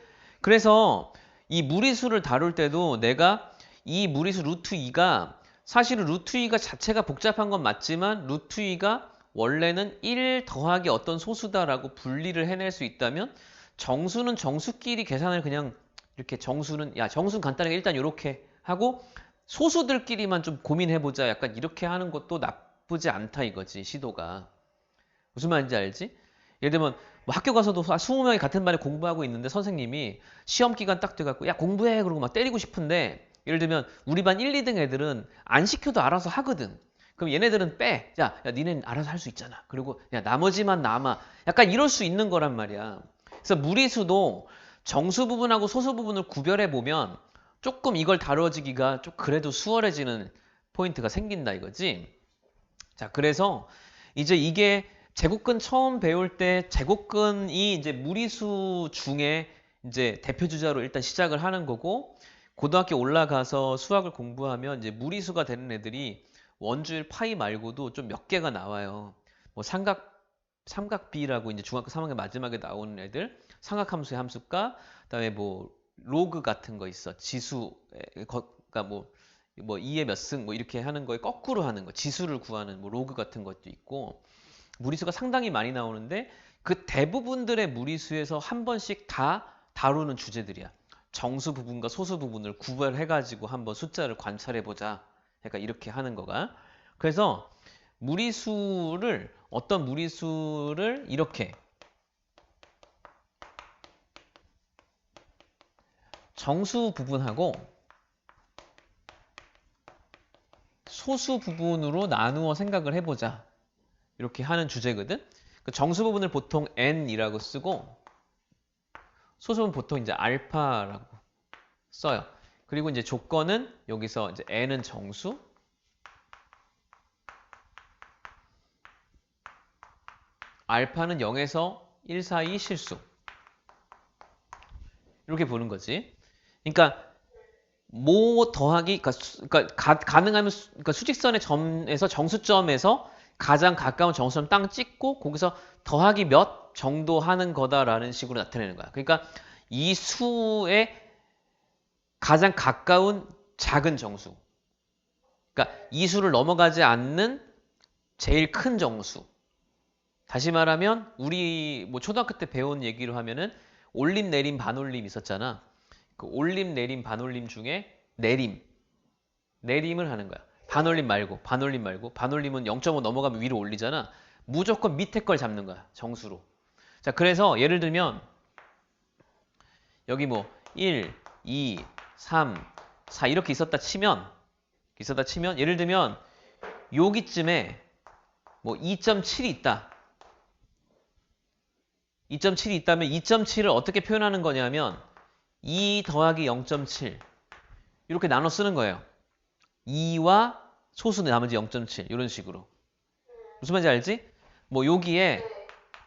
그래서 이 무리수를 다룰 때도 내가 이 무리수 루트 2가 사실은 루트 2가 자체가 복잡한 건 맞지만 루트 2가 원래는 1 더하기 어떤 소수다라고 분리를 해낼 수 있다면 정수는 정수끼리 계산을 그냥 이렇게 정수는 간단하게 일단 이렇게 하고 소수들끼리만 좀 고민해보자. 약간 이렇게 하는 것도 나쁘지 않다 이거지, 시도가. 무슨 말인지 알지? 예를 들면 뭐 학교 가서도 20명이 같은 반에 공부하고 있는데 선생님이 시험 기간 딱 돼갖고 야 공부해 그러고 막 때리고 싶은데 예를 들면 우리 반 1, 2등 애들은 안 시켜도 알아서 하거든. 그럼 얘네들은 빼. 야 니넨 알아서 할 수 있잖아. 그리고 야 나머지만 남아. 약간 이럴 수 있는 거란 말이야. 그래서 무리수도 정수 부분하고 소수 부분을 구별해 보면 조금 이걸 다뤄지기가 좀 그래도 수월해지는 포인트가 생긴다 이거지. 자, 그래서 이제 이게 제곱근 처음 배울 때 제곱근이 이제 무리수 중에 이제 대표 주자로 일단 시작을 하는 거고 고등학교 올라가서 수학을 공부하면 이제 무리수가 되는 애들이 원주율 파이 말고도 좀 몇 개가 나와요. 뭐 삼각비라고 이제 중학교 3학년 마지막에 나오는 애들, 삼각함수의 함수가, 그다음에 뭐 로그 같은 거 있어. 지수, 그러니까 뭐 2의 몇 승 뭐 이렇게 하는 거에 거꾸로 하는 거. 지수를 구하는 뭐 로그 같은 것도 있고 무리수가 상당히 많이 나오는데 그 대부분들의 무리수에서 한 번씩 다 다루는 주제들이야. 정수 부분과 소수 부분을 구별해가지고 한번 숫자를 관찰해보자. 그러니까 이렇게 하는 거가. 그래서 어떤 무리수를 이렇게 정수 부분하고 소수 부분으로 나누어 생각을 해보자. 이렇게 하는 주제거든. 그 정수 부분을 보통 n이라고 쓰고 소수 부분 보통 이제 알파라고 써요. 그리고 이제 조건은 여기서 이제 n은 정수, 알파는 0에서 1 사이 실수. 이렇게 보는 거지. 그러니까 모 더하기 그러니까 가능하면 그러니까 수직선의 점에서 정수점에서 가장 가까운 정수점 땅 찍고 거기서 더하기 몇 정도 하는 거다라는 식으로 나타내는 거야. 그러니까 이 수에 가장 가까운 작은 정수. 그러니까 이 수를 넘어가지 않는 제일 큰 정수. 다시 말하면 우리 뭐 초등학교 때 배운 얘기로 하면은 올림, 내림, 반올림 있었잖아. 그 올림, 내림, 반올림 중에 내림을 하는 거야. 반올림 말고. 반올림은 0.5 넘어가면 위로 올리잖아. 무조건 밑에 걸 잡는 거야. 정수로. 자, 그래서 예를 들면 여기 뭐 1, 2, 3, 4 이렇게 있었다 치면 예를 들면 여기쯤에 뭐 2.7이 있다. 2.7이 있다면 2.7을 어떻게 표현하는 거냐면 2 더하기 0.7 이렇게 나눠 쓰는 거예요. 2와 소수는 나머지 0.7 이런 식으로. 무슨 말인지 알지? 뭐 여기에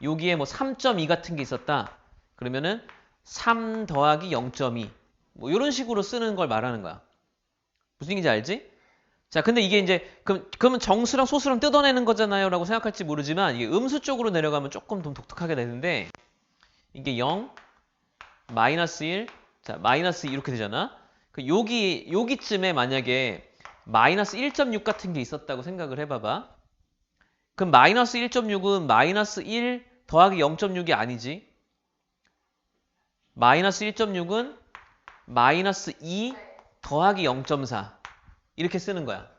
뭐 3.2 같은 게 있었다. 그러면은 3 더하기 0.2 뭐 이런 식으로 쓰는 걸 말하는 거야. 무슨 얘기인지 알지? 자, 근데 이게 이제 그러면 정수랑 소수랑 뜯어내는 거잖아요 라고 생각할지 모르지만 이게 음수 쪽으로 내려가면 조금 더 독특하게 되는데 이게 0, 마이너스 1, 자, 마이너스 2 이렇게 되잖아. 여기쯤에 만약에 마이너스 1.6 같은 게 있었다고 생각을 해봐봐. 그럼 마이너스 1.6은 마이너스 1 더하기 0.6이 아니지. 마이너스 1.6은 마이너스 2 더하기 0.4 이렇게 쓰는 거야.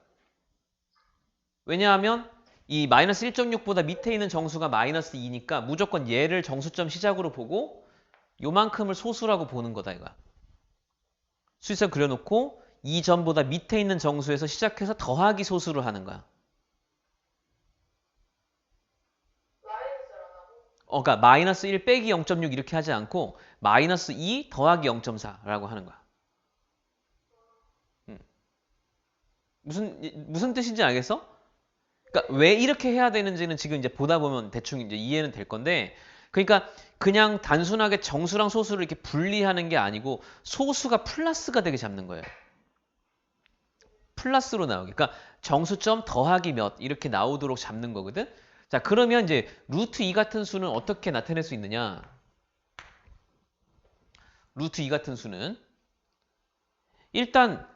왜냐하면 이 마이너스 1.6보다 밑에 있는 정수가 마이너스 2니까 무조건 얘를 정수점 시작으로 보고 요만큼을 소수라고 보는 거다 이거야. 수직선 그려놓고 이 점보다 밑에 있는 정수에서 시작해서 더하기 소수를 하는 거야. 그러니까 마이너스 1 빼기 0.6 이렇게 하지 않고 마이너스 2 더하기 0.4라고 하는 거야. 무슨 뜻인지 알겠어? 그러니까 왜 이렇게 해야 되는지는 지금 이제 보다 보면 대충 이제 이해는 될 건데, 그러니까 그냥 단순하게 정수랑 소수를 이렇게 분리하는 게 아니고 소수가 플러스가 되게 잡는 거예요. 플러스로 나오게. 그러니까 정수점 더하기 몇 이렇게 나오도록 잡는 거거든. 자, 그러면 이제 루트 2 같은 수는 어떻게 나타낼 수 있느냐? 루트 2 같은 수는 일단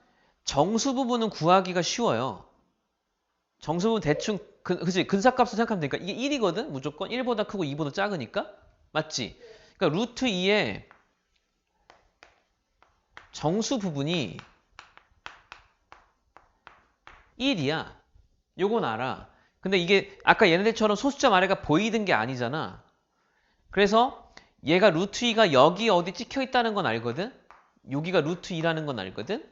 정수 부분은 구하기가 쉬워요. 정수 부분 대충 그치? 근사값을 생각하면 되니까 이게 1이거든? 무조건 1보다 크고 2보다 작으니까? 맞지? 그러니까 루트 2의 정수 부분이 1이야. 요건 알아. 근데 이게 아까 얘네들처럼 소수점 아래가 보이던 게 아니잖아. 그래서 얘가 루트 2가 여기 어디 찍혀 있다는 건 알거든? 여기가 루트 2라는 건 알거든?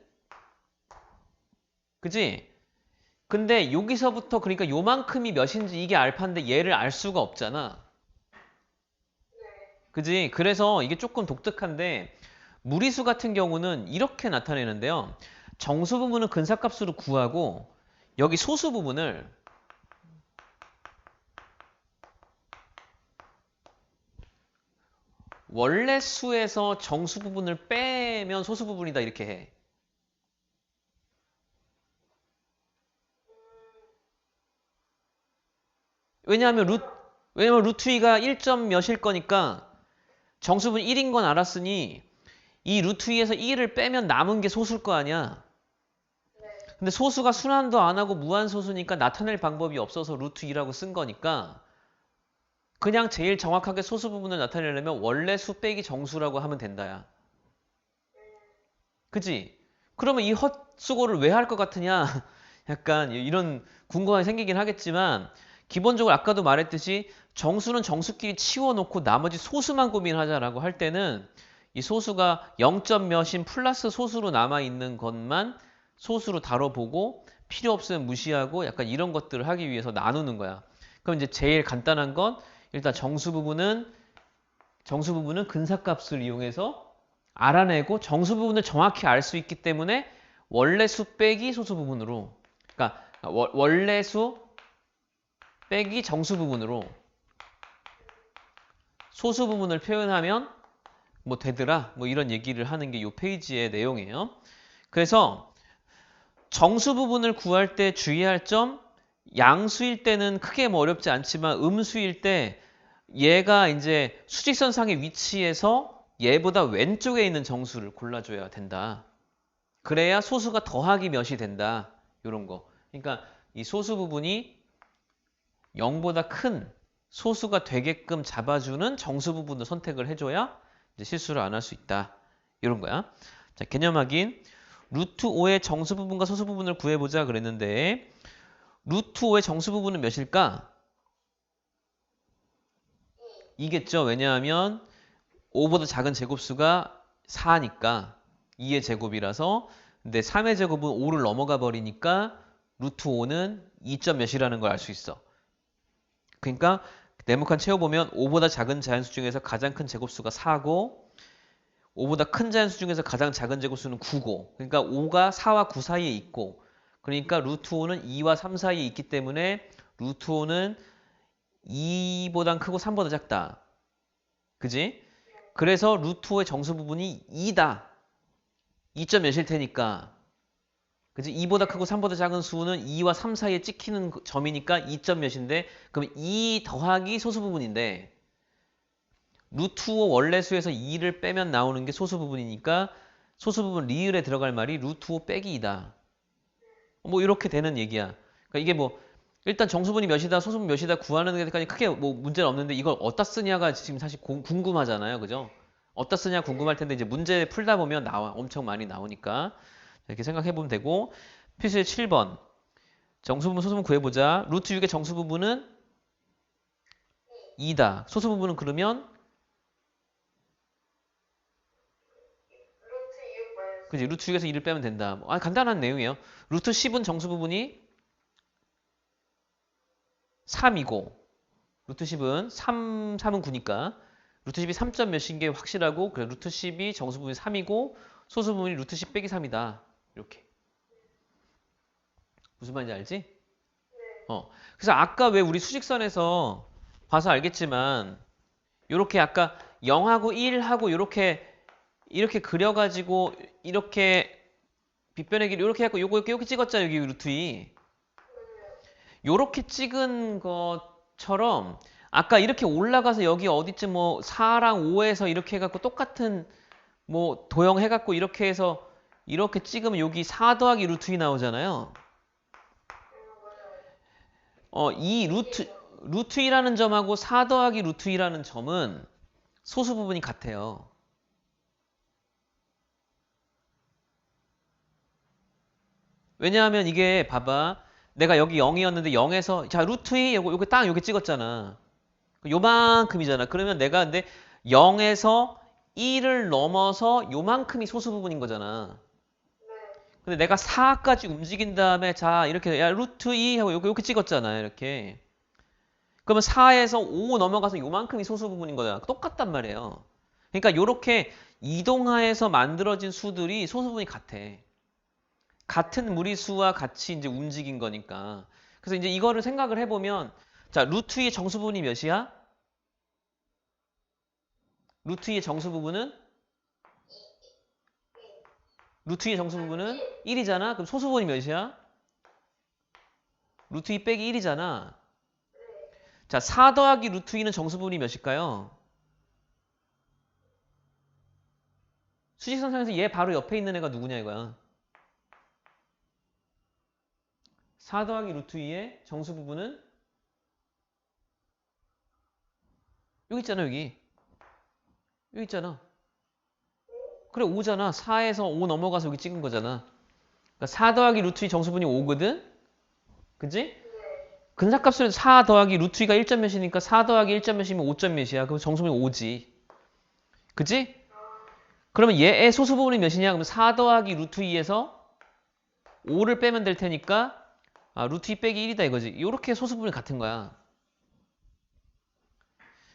그지? 근데 여기서부터 그러니까 요만큼이 몇인지 이게 알파인데 얘를 알 수가 없잖아. 그지? 그래서 이게 조금 독특한데 무리수 같은 경우는 이렇게 나타내는데요. 정수 부분은 근사값으로 구하고 여기 소수 부분을 원래 수에서 정수 부분을 빼면 소수 부분이다 이렇게 해. 왜냐하면 루트 2가 1점 몇일 거니까 정수분 1인 건 알았으니 이 루트 2에서 1을 빼면 남은 게 소수일 거 아니야. 근데 소수가 순환도 안 하고 무한소수니까 나타낼 방법이 없어서 루트 2라고 쓴 거니까 그냥 제일 정확하게 소수 부분을 나타내려면 원래 수 빼기 정수라고 하면 된다야. 그치? 그러면 이 헛수고를 왜 할 것 같으냐? 약간 이런 궁금함이 생기긴 하겠지만 기본적으로 아까도 말했듯이 정수는 정수끼리 치워놓고 나머지 소수만 고민하자라고 할 때는 이 소수가 0점 몇인 플러스 소수로 남아있는 것만 소수로 다뤄보고 필요 없으면 무시하고 약간 이런 것들을 하기 위해서 나누는 거야. 그럼 이제 제일 간단한 건 일단 정수 부분은 근사값을 이용해서 알아내고 정수 부분을 정확히 알 수 있기 때문에 원래 수 빼기 소수 부분으로, 그러니까 원래 수 빼기 정수 부분으로 소수 부분을 표현하면 뭐 되더라 뭐 이런 얘기를 하는 게 이 페이지의 내용이에요. 그래서 정수 부분을 구할 때 주의할 점, 양수일 때는 크게 뭐 어렵지 않지만 음수일 때 얘가 이제 수직선상의 위치에서 얘보다 왼쪽에 있는 정수를 골라줘야 된다. 그래야 소수가 더하기 몇이 된다. 이런 거. 그러니까 이 소수 부분이 0보다 큰 소수가 되게끔 잡아주는 정수 부분을 선택을 해줘야 이제 실수를 안 할 수 있다. 이런 거야. 자, 개념 확인. 루트 5의 정수 부분과 소수 부분을 구해보자 그랬는데 루트 5의 정수 부분은 몇일까? 2겠죠. 왜냐하면 5보다 작은 제곱수가 4니까 2의 제곱이라서, 근데 3의 제곱은 5를 넘어가 버리니까 루트 5는 2점 몇이라는 걸 알 수 있어. 그러니까 네모칸 채워보면 5보다 작은 자연수 중에서 가장 큰 제곱수가 4고 5보다 큰 자연수 중에서 가장 작은 제곱수는 9고, 그러니까 5가 4와 9 사이에 있고, 그러니까 루트 5는 2와 3 사이에 있기 때문에 루트 5는 2보단 크고 3보다 작다. 그지? 그래서 루트 5의 정수 부분이 2다. 2점 몇일 테니까. 그치? 2보다 크고 3보다 작은 수는 2와 3 사이에 찍히는 점이니까 2점 몇인데, 그럼 2 더하기 소수 부분인데, 루트 5 원래 수에서 2를 빼면 나오는 게 소수 부분이니까 소수 부분 리을에 들어갈 말이 루트 5 빼기 2다. 뭐 이렇게 되는 얘기야. 그러니까 이게 뭐 일단 정수분이 몇이다, 소수분 몇이다 구하는 데까지 크게 뭐 문제는 없는데 이걸 어디다 쓰냐가 지금 사실 궁금하잖아요. 그죠? 어디다 쓰냐 궁금할 텐데 이제 문제 풀다 보면 나와. 엄청 많이 나오니까. 이렇게 생각해 보면 되고 필수의 7번. 정수부분, 소수부분 구해보자. 루트 6의 정수부분은 2다. 소수부분은 그러면 루트 6 마이너스 그지? 루트 6에서 2를 빼면 된다. 간단한 내용이에요. 루트 10은 정수부분이 3이고 루트 10은 3은 9니까 루트 10이 3점 몇인 게 확실하고 그래 루트 10이 정수부분이 3이고 소수부분이 루트 10 빼기 3이다. 이렇게. 무슨 말인지 알지? 그래서 아까 왜 우리 수직선에서 봐서 알겠지만 이렇게 아까 0하고 1하고 이렇게 그려가지고 이렇게 빗변의 길이 이렇게 해갖고 요거 이렇게 찍었잖아요. 여기 루트 2. 요렇게 찍은 것처럼 아까 이렇게 올라가서 여기 어디쯤 뭐 4랑 5에서 이렇게 해갖고 똑같은 뭐 도형 해갖고 이렇게 해서 이렇게 찍으면 여기 4 더하기 루트 2 나오잖아요. 이 루트 2라는 점하고 4 더하기 루트 2라는 점은 소수 부분이 같아요. 왜냐하면 이게 봐봐. 내가 여기 0이었는데 0에서 자 루트 2 요거 딱 여기 찍었잖아. 요만큼이잖아. 그러면 내가 근데 0에서 1을 넘어서 요만큼이 소수 부분인 거잖아. 근데 내가 4까지 움직인 다음에 자 이렇게 야 루트 2 하고 이렇게 찍었잖아. 이렇게. 그러면 4에서 5 넘어가서 요만큼이 소수 부분인 거야. 똑같단 말이에요. 그러니까 요렇게 이동하에서 만들어진 수들이 소수 부분이 같아. 같은 무리수와 같이 이제 움직인 거니까. 그래서 이제 이거를 생각을 해보면 자 루트 2의 정수 부분이 몇이야? 루트 2의 정수 부분은? 루트 2의 정수 부분은 1이잖아. 그럼 소수 부분이 몇이야? 루트 2 빼기 1이잖아. 자, 4 더하기 루트 2는 정수 부분이 몇일까요? 수직선상에서 얘 바로 옆에 있는 애가 누구냐 이거야. 4 더하기 루트 2의 정수 부분은 여기 있잖아 여기. 여기 있잖아. 그래 5잖아. 4에서 5 넘어가서 여기 찍은 거잖아. 그러니까 4 더하기 루트 2 정수분이 5거든? 그지? 근사값을 4 더하기 루트 2가 1점 몇이니까 4 더하기 1점 몇이면 5점 몇이야. 그럼 정수분이 5지. 그지? 그러면 얘의 소수 부분이 몇이냐? 그럼 4 더하기 루트 2에서 5를 빼면 될 테니까 루트 2 빼기 1이다 이거지. 이렇게 소수 부분이 같은 거야.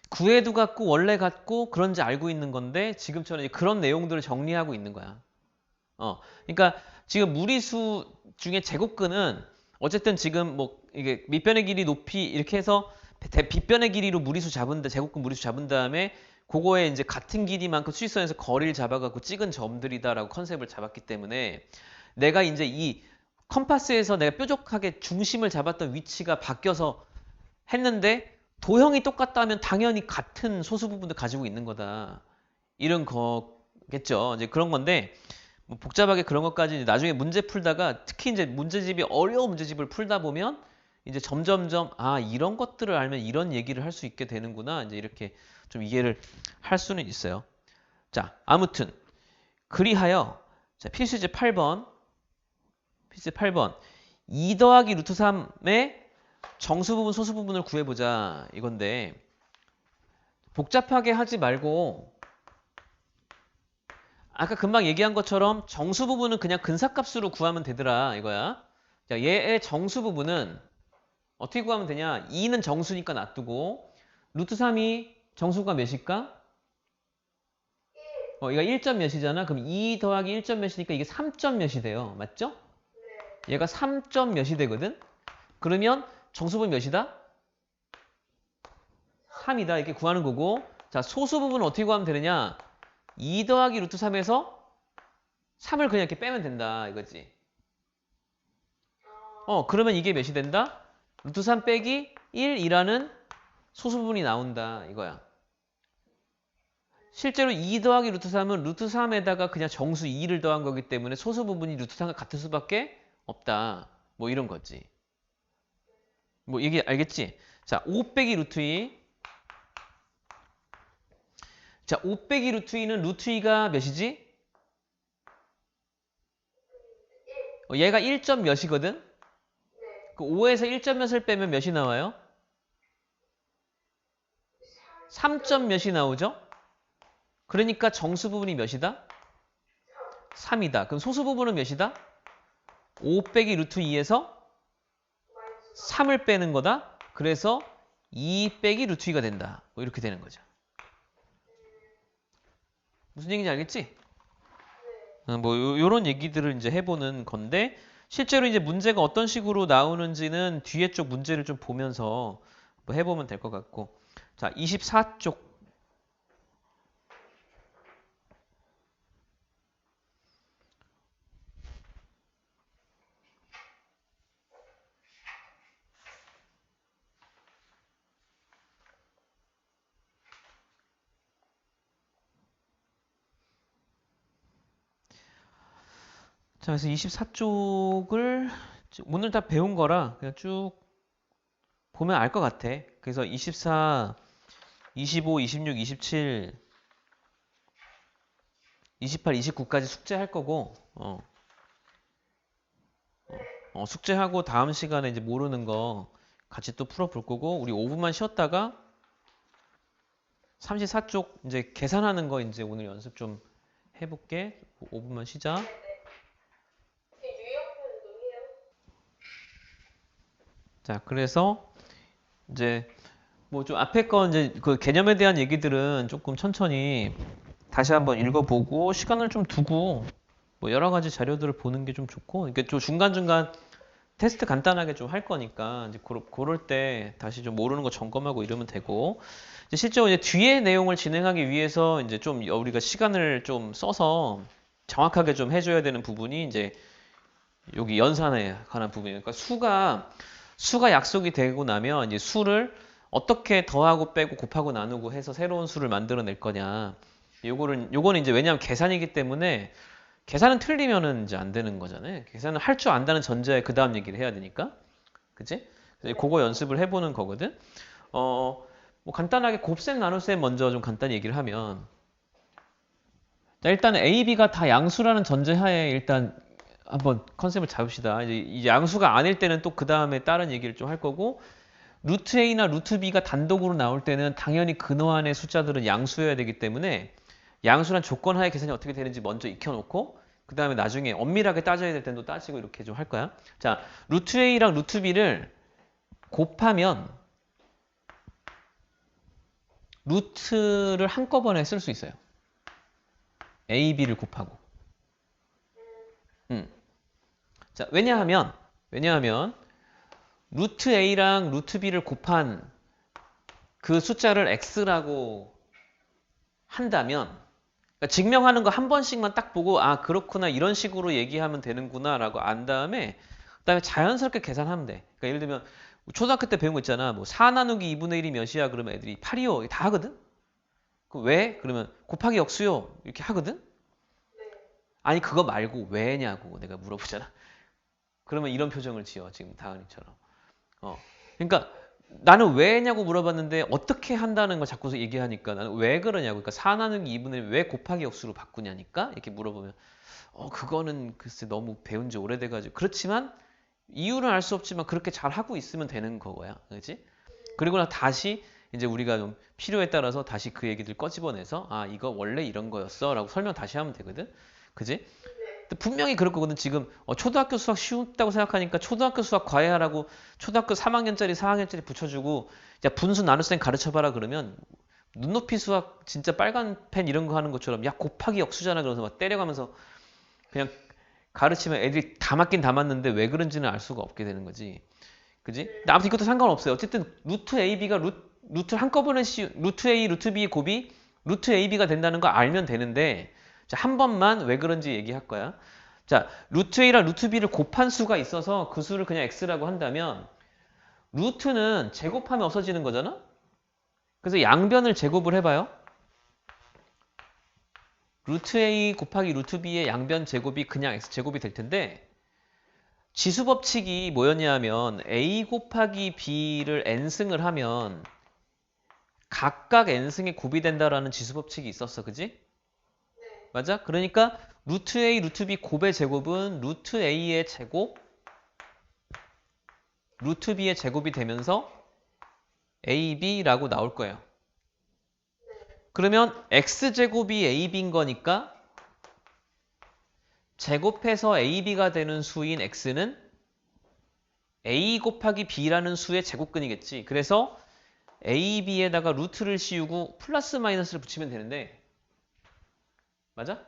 구해도 같고 원래 같고 그런지 알고 있는 건데 지금처럼 이제 그런 내용들을 정리하고 있는 거야. 그러니까 지금 무리수 중에 제곱근은 어쨌든 지금 뭐 이게 밑변의 길이 높이 이렇게 해서 빗변의 길이로 무리수 잡은 제곱근 무리수 잡은 다음에 그거에 이제 같은 길이만큼 수직선에서 거리를 잡아갖고 찍은 점들이다라고 컨셉을 잡았기 때문에 내가 이제 이 컴파스에서 내가 뾰족하게 중심을 잡았던 위치가 바뀌어서 했는데 도형이 똑같다면 당연히 같은 소수 부분도 가지고 있는 거다. 이런 거겠죠. 이제 그런 건데 뭐 복잡하게 그런 것까지 나중에 문제 풀다가 특히 이제 문제집이 어려운 문제집을 풀다 보면 이제 점점점 이런 것들을 알면 이런 얘기를 할 수 있게 되는구나. 이제 이렇게 좀 이해를 할 수는 있어요. 자, 아무튼 그리하여 자, 필수제 8번. 필수제 8번. 2 더하기 루트 3의 정수 부분, 소수 부분을 구해보자 이건데 복잡하게 하지 말고 아까 금방 얘기한 것처럼 정수 부분은 그냥 근사값으로 구하면 되더라 이거야. 자, 얘의 정수 부분은 어떻게 구하면 되냐? 2는 정수니까 놔두고 루트 3이 정수가 몇일까? 얘가 1점 몇이잖아. 그럼 2 더하기 1점 몇이니까 이게 3점 몇이 돼요. 맞죠? 얘가 3점 몇이 되거든? 그러면 정수분 몇이다? 3이다. 이렇게 구하는 거고 자, 소수 부분은 어떻게 구하면 되느냐? 2 더하기 루트 3에서 3을 그냥 이렇게 빼면 된다 이거지. 그러면 이게 몇이 된다? 루트 3 빼기 1이라는 소수 부분이 나온다 이거야. 실제로 2 더하기 루트 3은 루트 3에다가 그냥 정수 2를 더한 거기 때문에 소수 부분이 루트 3과 같을 수밖에 없다. 뭐 이런 거지. 뭐 이게 알겠지? 자, 5 빼기 루트 2. 자, 5 빼기 루트 2는 루트 2가 몇이지? 얘가 1점 몇이거든? 그 5에서 1점 몇을 빼면 몇이 나와요? 3점 몇이 나오죠? 그러니까 정수 부분이 몇이다? 3이다. 그럼 소수 부분은 몇이다? 5 빼기 루트 2에서 3을 빼는 거다. 그래서 2 빼기 루트 2가 된다. 뭐 이렇게 되는 거죠. 무슨 얘기인지 알겠지? 뭐 요런 얘기들을 이제 해보는 건데 실제로 이제 문제가 어떤 식으로 나오는지는 뒤에 쪽 문제를 좀 보면서 뭐 해보면 될 것 같고. 자, 24쪽. 자, 그래서 24쪽을 오늘 다 배운 거라 그냥 쭉 보면 알 것 같아. 그래서 24, 25, 26, 27, 28, 29까지 숙제할 거고, 숙제하고 다음 시간에 이제 모르는 거 같이 또 풀어볼 거고, 우리 5분만 쉬었다가 34쪽 이제 계산하는 거 이제 오늘 연습 좀 해볼게. 5분만 쉬자. 자, 그래서 이제 뭐 좀 앞에 거 이제 그 개념에 대한 얘기들은 조금 천천히 다시 한번 읽어보고 시간을 좀 두고 뭐 여러 가지 자료들을 보는 게 좀 좋고 이게 좀 중간중간 테스트 간단하게 좀 할 거니까 이제 그럴 때 다시 좀 모르는 거 점검하고 이러면 되고 이제 실제로 이제 뒤에 내용을 진행하기 위해서 이제 좀 우리가 시간을 좀 써서 정확하게 좀 해줘야 되는 부분이 이제 여기 연산에 관한 부분이에요. 그러니까 수가 약속이 되고 나면 이제 수를 어떻게 더하고 빼고 곱하고 나누고 해서 새로운 수를 만들어낼 거냐. 요거는 이제 왜냐하면 계산이기 때문에 계산은 틀리면은 이제 안 되는 거잖아요. 계산을 할 줄 안다는 전제에 그 다음 얘기를 해야 되니까. 그치? 그래서 그거 연습을 해보는 거거든. 뭐 간단하게 곱셈 나눗셈 먼저 좀 간단히 얘기를 하면 자, 일단 A, B가 다 양수라는 전제하에 일단 한번 컨셉을 잡읍시다. 이제 양수가 아닐 때는 또 그 다음에 다른 얘기를 좀 할 거고 루트 A나 루트 B가 단독으로 나올 때는 당연히 근호 안의 숫자들은 양수여야 되기 때문에 양수란 조건 하에 계산이 어떻게 되는지 먼저 익혀놓고 그 다음에 나중에 엄밀하게 따져야 될 때도 따지고 이렇게 좀 할 거야. 자, 루트 A랑 루트 B를 곱하면 루트를 한꺼번에 쓸 수 있어요. A, B를 곱하고. 자, 왜냐하면 루트 A랑 루트 B를 곱한 그 숫자를 X라고 한다면 그러니까 증명하는 거 한 번씩만 딱 보고 아 그렇구나 이런 식으로 얘기하면 되는구나 라고 안 다음에 그다음에 자연스럽게 계산하면 돼. 그러니까 예를 들면 초등학교 때 배운 거 있잖아. 뭐 4 나누기 2분의 1이 몇이야? 그러면 애들이 8이요. 다 하거든? 왜? 그러면 곱하기 역수요. 이렇게 하거든? 아니 그거 말고 왜냐고 내가 물어보잖아. 그러면 이런 표정을 지어 지금 다은이처럼. 그러니까 나는 왜냐고 물어봤는데 어떻게 한다는 걸 자꾸 얘기하니까 나는 왜 그러냐고. 그러니까 4 나누기 2분의 1 왜 곱하기 역수로 바꾸냐니까 이렇게 물어보면 그거는 글쎄 너무 배운 지 오래돼가지고 그렇지만 이유는 알 수 없지만 그렇게 잘 하고 있으면 되는 거야. 그렇지? 그리고 나 다시 이제 우리가 좀 필요에 따라서 다시 그 얘기들 꺼집어내서 아 이거 원래 이런 거였어 라고 설명 다시 하면 되거든. 그지? 분명히 그럴 거거든. 지금 초등학교 수학 쉽다고 생각하니까 초등학교 수학 과외하라고 초등학교 3학년짜리 4학년짜리 붙여주고 야 분수 나눗셈 가르쳐봐라 그러면 눈높이 수학 진짜 빨간 펜 이런 거 하는 것처럼 야 곱하기 역수잖아 그러면서 막 때려가면서 그냥 가르치면 애들이 다 맞긴 다 맞는데 왜 그런지는 알 수가 없게 되는 거지. 그지? 근데 아무튼 이것도 상관없어요. 어쨌든 루트 AB가 루트를 한꺼번에 루트 A, 루트 B 곱이 루트 AB가 된다는 거 알면 되는데 자, 한 번만 왜 그런지 얘기할 거야. 자, 루트 A랑 루트 B를 곱한 수가 있어서 그 수를 그냥 X라고 한다면 루트는 제곱하면 없어지는 거잖아? 그래서 양변을 제곱을 해봐요. 루트 A 곱하기 루트 B의 양변 제곱이 그냥 X제곱이 될 텐데 지수 법칙이 뭐였냐면 A 곱하기 B를 N승을 하면 각각 N승에 곱이 된다라는 지수 법칙이 있었어. 그지? 맞아? 그러니까 루트 A, 루트 B 곱의 제곱은 루트 A의 제곱, 루트 B의 제곱이 되면서 AB라고 나올 거예요. 그러면 X제곱이 AB인 거니까 제곱해서 AB가 되는 수인 X는 A 곱하기 B라는 수의 제곱근이겠지. 그래서 AB에다가 루트를 씌우고 플러스 마이너스를 붙이면 되는데 맞아?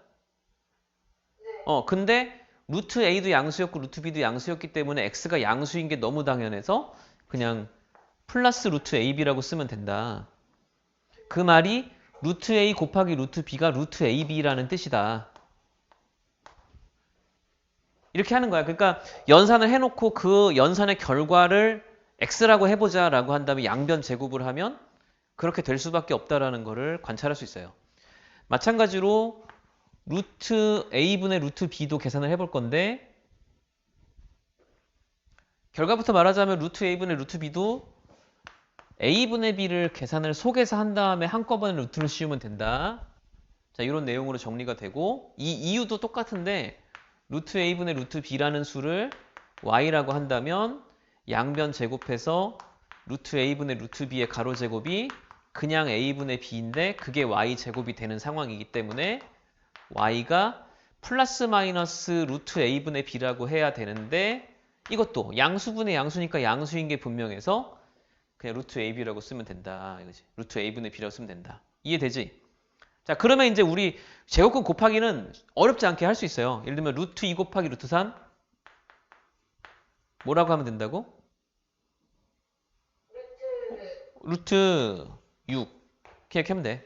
근데 루트 A도 양수였고 루트 B도 양수였기 때문에 X가 양수인 게 너무 당연해서 그냥 플러스 루트 AB라고 쓰면 된다. 그 말이 루트 A 곱하기 루트 B가 루트 AB라는 뜻이다. 이렇게 하는 거야. 그러니까 연산을 해놓고 그 연산의 결과를 X라고 해보자 라고 한 다음에 양변 제곱을 하면 그렇게 될 수밖에 없다라는 거를 관찰할 수 있어요. 마찬가지로 루트 A분의 루트 B도 계산을 해볼 건데 결과부터 말하자면 루트 A분의 루트 B도 A분의 B를 계산을 속에서 한 다음에 한꺼번에 루트를 씌우면 된다. 자, 이런 내용으로 정리가 되고 이 이유도 똑같은데 루트 A분의 루트 B라는 수를 Y라고 한다면 양변 제곱해서 루트 A분의 루트 B의 가로 제곱이 그냥 A분의 B인데 그게 Y 제곱이 되는 상황이기 때문에 Y가 플러스 마이너스 루트 A분의 B라고 해야 되는데 이것도 양수분의 양수니까 양수인 게 분명해서 그냥 루트 AB라고 쓰면 된다. 이거지. 루트 A분의 B라고 쓰면 된다. 이해되지? 자, 그러면 이제 우리 제곱근 곱하기는 어렵지 않게 할 수 있어요. 예를 들면 루트 2 곱하기 루트 3 뭐라고 하면 된다고? 루트 6 이렇게 하면 돼.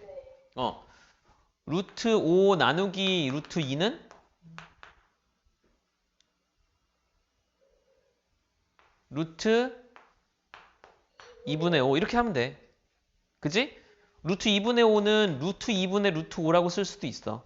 루트 5 나누기 루트 2는 루트 2분의 5 이렇게 하면 돼. 그지? 루트 2분의 5는 루트 2분의 루트 5라고 쓸 수도 있어.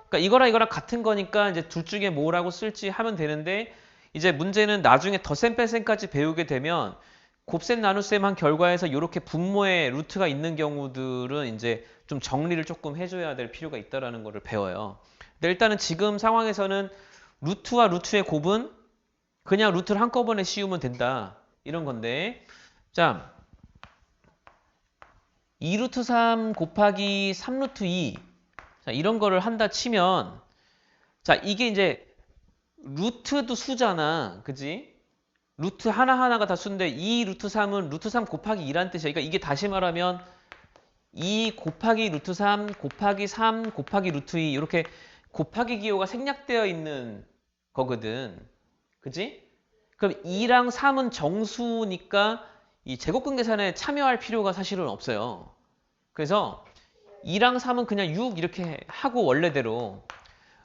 그러니까 이거랑 같은 거니까 이제 둘 중에 뭐라고 쓸지 하면 되는데 이제 문제는 나중에 덧셈 뺄셈까지 배우게 되면 곱셈 나눗셈 한 결과에서 이렇게 분모에 루트가 있는 경우들은 이제 좀 정리를 조금 해줘야 될 필요가 있다라는 거를 배워요. 근데 일단은 지금 상황에서는 루트와 루트의 곱은 그냥 루트를 한꺼번에 씌우면 된다. 이런 건데 자 2루트 3 곱하기 3루트 2 자, 이런 거를 한다 치면 자 이게 이제 루트도 수잖아. 그지? 루트 하나하나가 다 수인데 2 루트 3은 루트 3 곱하기 2란 뜻이야. 그러니까 이게 다시 말하면 2 곱하기 루트 3 곱하기 3 곱하기 루트 2 이렇게 곱하기 기호가 생략되어 있는 거거든. 그지? 그럼 2랑 3은 정수니까 이 제곱근 계산에 참여할 필요가 사실은 없어요. 그래서 2랑 3은 그냥 6 이렇게 하고 원래대로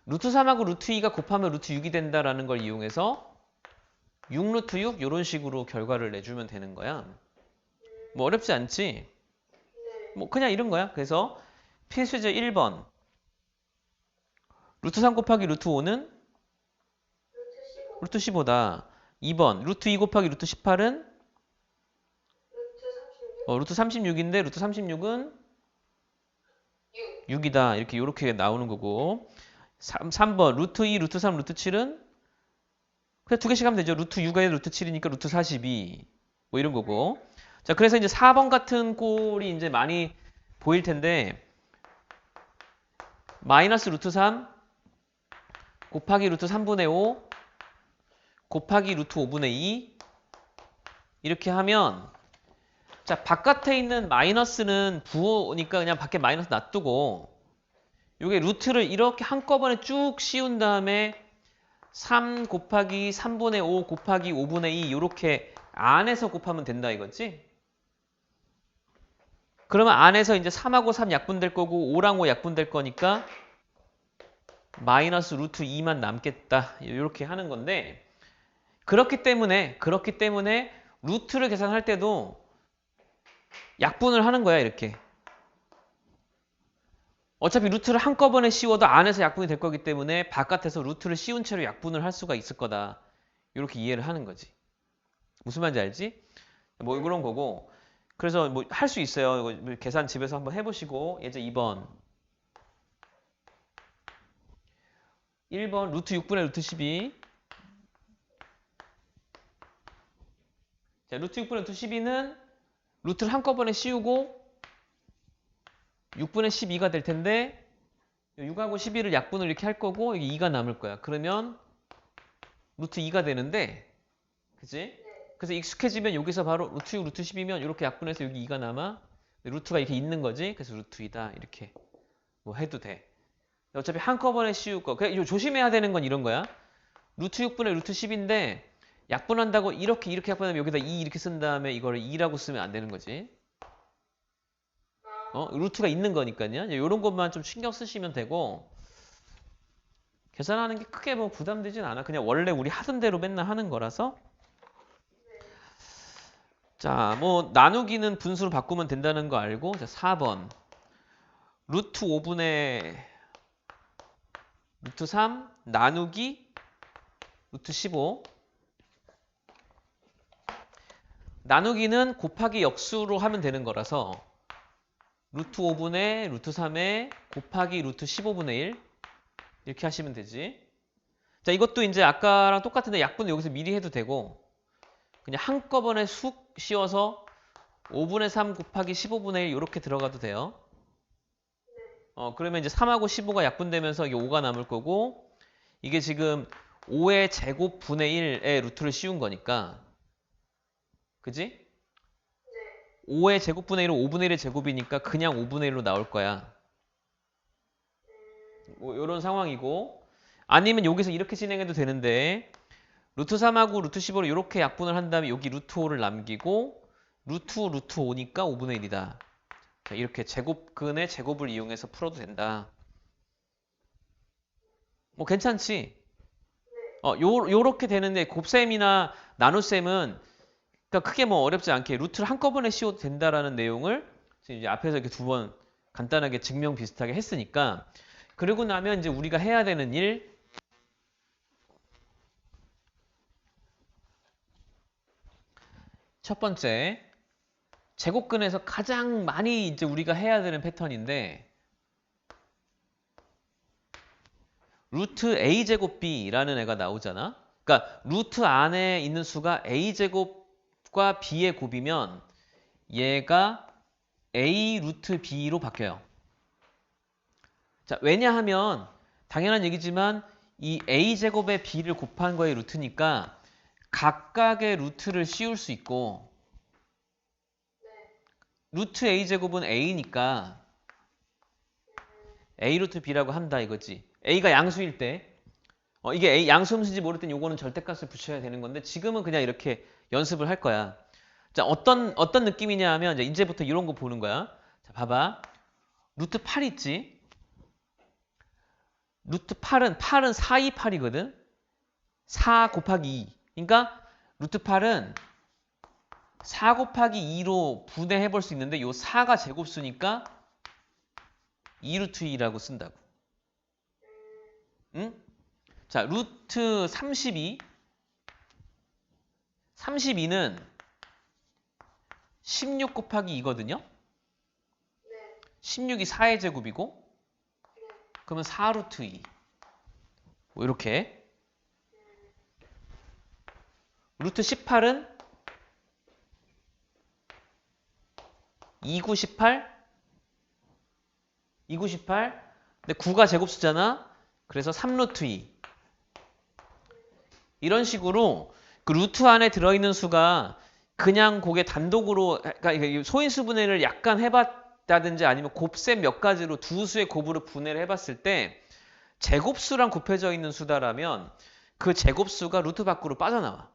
루트 3하고 루트 2가 곱하면 루트 6이 된다라는 걸 이용해서 6 루트 6 이런 식으로 결과를 내주면 되는 거야. 뭐 어렵지 않지? 뭐 그냥 이런 거야. 그래서 필수제 1번 루트 3 곱하기 루트 5는 루트 15다. 2번 루트 2 곱하기 루트 18은 루트 36인데 루트 36은 6이다. 이렇게 나오는 거고 3번 루트 2, 루트 3, 루트 7은 그냥 두 개씩 하면 되죠. 루트 6에 루트 7이니까 루트 42 뭐 이런 거고 자 그래서 이제 4번 같은 꼴이 이제 많이 보일 텐데 마이너스 루트 3 곱하기 루트 3분의 5 곱하기 루트 5분의 2 이렇게 하면 자 바깥에 있는 마이너스는 부호니까 그냥 밖에 마이너스 놔두고 요게 루트를 이렇게 한꺼번에 쭉 씌운 다음에 3 곱하기 3분의 5 곱하기 5분의 2 이렇게 안에서 곱하면 된다 이거지? 그러면 안에서 이제 3하고 3 약분될 거고 5랑 5 약분될 거니까 마이너스 루트 2만 남겠다. 이렇게 하는 건데 그렇기 때문에 루트를 계산할 때도 약분을 하는 거야, 이렇게. 어차피 루트를 한꺼번에 씌워도 안에서 약분이 될 거기 때문에 바깥에서 루트를 씌운 채로 약분을 할 수가 있을 거다. 이렇게 이해를 하는 거지. 무슨 말인지 알지? 뭐 그런 거고. 그래서 뭐 할 수 있어요. 이거 계산 집에서 한번 해보시고 예제 2번 1번 루트 6분의 루트 12 자, 루트 6분의 루트 12는 루트를 한꺼번에 씌우고 6분의 12가 될 텐데 6하고 12를 약분을 이렇게 할 거고 이게 2가 남을 거야. 그러면 루트 2가 되는데 그치? 그래서 익숙해지면 여기서 바로 루트 6, 루트 10이면 이렇게 약분해서 여기 2가 남아 루트가 이렇게 있는 거지. 그래서 루트 2다 이렇게 뭐 해도 돼. 어차피 한꺼번에 씌울 거. 그냥 조심해야 되는 건 이런 거야. 루트 6분의 루트 10인데 약분한다고 이렇게 약분하면 여기다 2 이렇게 쓴 다음에 이거를 2라고 쓰면 안 되는 거지. 루트가 있는 거니까요. 이런 것만 좀 신경 쓰시면 되고 계산하는 게 크게 뭐 부담되진 않아. 그냥 원래 우리 하던 대로 맨날 하는 거라서. 자, 뭐 나누기는 분수로 바꾸면 된다는 거 알고 자, 4번 루트 5분의 루트 3 나누기 루트 15 나누기는 곱하기 역수로 하면 되는 거라서 루트 5분의 루트 3에 곱하기 루트 15분의 1 이렇게 하시면 되지. 자, 이것도 이제 아까랑 똑같은데 약분을 여기서 미리 해도 되고 그냥 한꺼번에 쑥 씌워서 5분의 3 곱하기 15분의 1 이렇게 들어가도 돼요. 그러면 이제 3하고 15가 약분되면서 이게 5가 남을 거고 이게 지금 5의 제곱분의 1의 루트를 씌운 거니까 그지? 5의 제곱분의 1은 5분의 1의 제곱이니까 그냥 5분의 1로 나올 거야. 뭐 이런 상황이고 아니면 여기서 이렇게 진행해도 되는데 루트 3하고 루트 15를 이렇게 약분을 한 다음에 여기 루트 5를 남기고 루트 5니까 5분의 1이다. 자, 이렇게 제곱근의 제곱을 이용해서 풀어도 된다. 뭐 괜찮지? 요렇게 되는데 곱셈이나 나눗셈은 그러니까 크게 뭐 어렵지 않게 루트를 한꺼번에 씌워도 된다라는 내용을 이제 앞에서 이렇게 두 번 간단하게 증명 비슷하게 했으니까 그러고 나면 이제 우리가 해야 되는 일 첫 번째 제곱근에서 가장 많이 이제 우리가 해야 되는 패턴인데 루트 a제곱 b라는 애가 나오잖아. 그러니까 루트 안에 있는 수가 a제곱과 b의 곱이면 얘가 a 루트 b로 바뀌어요. 자, 왜냐하면 당연한 얘기지만 이 a제곱에 b를 곱한 거의 루트니까 각각의 루트를 씌울 수 있고 루트 a제곱은 a니까 a 루트 b라고 한다 이거지. a가 양수일 때 이게 a 양수인지 모를 땐 요거는 절대값을 붙여야 되는 건데 지금은 그냥 이렇게 연습을 할 거야. 자, 어떤 느낌이냐 하면 이제부터 이런 거 보는 거야. 자, 봐봐. 루트 8 있지? 루트 8은 4, 2, 8이거든? 4 곱하기 2. 그러니까 루트 8은 4 곱하기 2로 분해해 볼 수 있는데 요 4가 제곱수니까 2 루트 2라고 쓴다고. 응? 자, 루트 32. 32는 16 곱하기 2거든요? 16이 4의 제곱이고 그러면 4 루트 2. 뭐 이렇게. 루트 18은 2, 9, 18? 2, 9, 18? 근데 9가 제곱수잖아? 그래서 3 루트 2. 이런 식으로 그 루트 안에 들어있는 수가 그냥 그게 단독으로 그러니까 소인수 분해를 약간 해봤다든지 아니면 곱셈 몇 가지로 두 수의 곱으로 분해를 해봤을 때 제곱수랑 곱해져 있는 수다라면 그 제곱수가 루트 밖으로 빠져나와.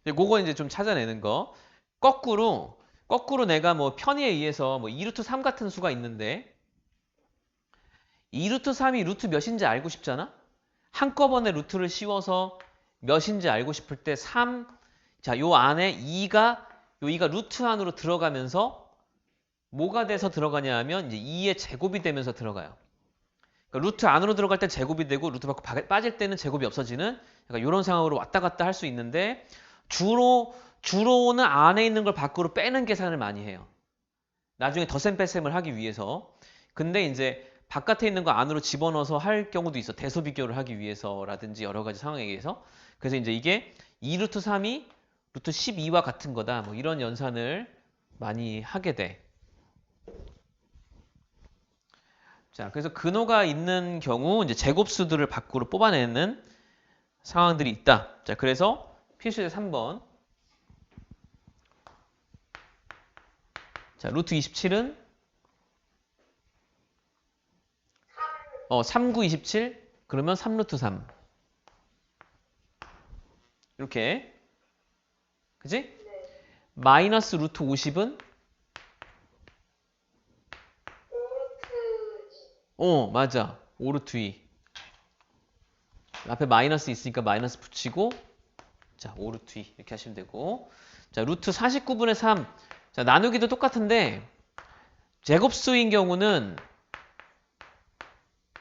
그거 이제 좀 찾아내는 거. 거꾸로 거꾸로 내가 뭐 편의에 의해서 뭐 2루트 3 같은 수가 있는데 2루트 3이 루트 몇인지 알고 싶잖아? 한꺼번에 루트를 씌워서 몇인지 알고 싶을 때 3, 자, 요 안에 2가 루트 안으로 들어가면서 뭐가 돼서 들어가냐 하면 이제 2의 제곱이 되면서 들어가요. 그러니까 루트 안으로 들어갈 때 제곱이 되고 루트 밖으로 빠질 때는 제곱이 없어지는 약간 이런 상황으로 왔다 갔다 할 수 있는데 주로는 안에 있는 걸 밖으로 빼는 계산을 많이 해요. 나중에 덧셈 뺄셈을 하기 위해서. 근데 이제 바깥에 있는 거 안으로 집어넣어서 할 경우도 있어. 대소 비교를 하기 위해서라든지 여러 가지 상황에 의해서. 그래서 이제 이게 2루트 3이 루트 12와 같은 거다. 뭐 이런 연산을 많이 하게 돼. 자, 그래서 근호가 있는 경우 이제 제곱수들을 밖으로 뽑아내는 상황들이 있다. 자, 그래서 필수제 3번. 자, 루트 27은 3, 9, 27 그러면 3루트 3 이렇게 그지? 네. 마이너스 루트 50은 5루트 2. 맞아. 5루트 2 앞에 마이너스 있으니까 마이너스 붙이고 자 5루트 2 이렇게 하시면 되고 자 루트 49분의 3 자 나누기도 똑같은데 제곱수인 경우는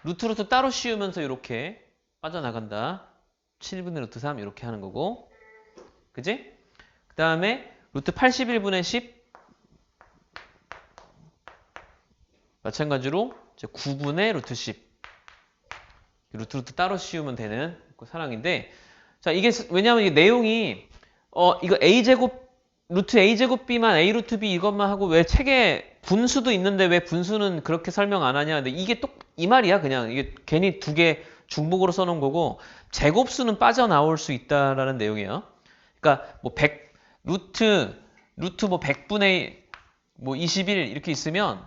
루트 따로 씌우면서 이렇게 빠져나간다. 7분의 루트 3 이렇게 하는 거고 그지? 그 다음에 루트 81분의 10 마찬가지로 9분의 루트 10 루트 따로 씌우면 되는 그 상황인데 자 이게 왜냐하면 이게 내용이 이거 a제곱 루트 a제곱 b만 a 루트 b 이것만 하고 왜 책에 분수도 있는데 왜 분수는 그렇게 설명 안 하냐 근데 이게 또 이 말이야 그냥 이게 괜히 두 개 중복으로 써놓은 거고 제곱수는 빠져나올 수 있다라는 내용이에요. 그러니까 뭐 100 루트 뭐 100분의 뭐 21 이렇게 있으면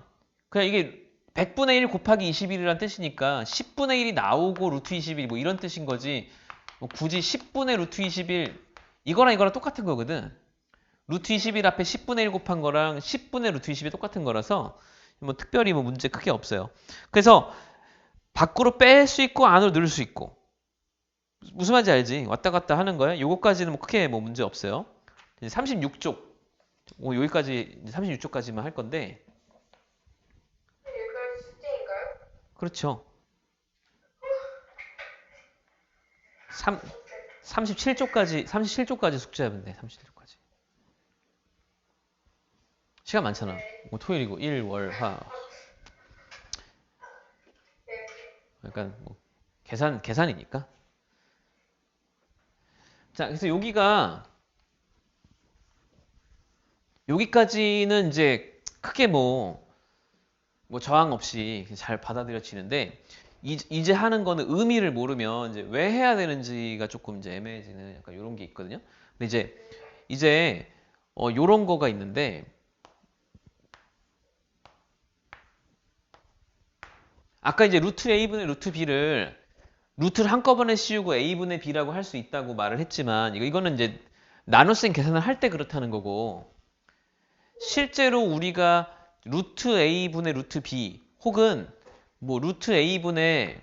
그냥 이게 100분의 1 곱하기 21이라는 뜻이니까 10분의 1이 나오고 루트 21 뭐 이런 뜻인 거지 뭐 굳이 10분의 루트 21 이거랑 똑같은 거거든. 루트 21 앞에 10분의 1 곱한 거랑 10분의 루트 20이 똑같은 거라서 뭐 특별히 뭐 문제 크게 없어요. 그래서 밖으로 뺄 수 있고 안으로 넣을 수 있고 무슨 말인지 알지? 왔다 갔다 하는 거야. 요거까지는 뭐 크게 뭐 문제 없어요. 36쪽 여기까지 36쪽까지만 할 건데 여기까지 숙제인가요? 그렇죠. 37쪽까지 숙제하면 돼. 37쪽까지. 시간 많잖아. 뭐 토요일이고 일, 월, 화. 약간 뭐 계산이니까. 자, 그래서 여기까지는 이제 크게 뭐 저항 없이 잘 받아들여지는데 이제 하는 거는 의미를 모르면 이제 왜 해야 되는지가 조금 이제 애매해지는 약간 이런 게 있거든요. 근데 이제 요런 거가 있는데 아까 이제 루트 a분의 루트 b를 루트를 한꺼번에 씌우고 a분의 b라고 할 수 있다고 말을 했지만 이거는 이제 나눗셈 계산을 할 때 그렇다는 거고 실제로 우리가 루트 a분의 루트 b 혹은 뭐 루트 a분의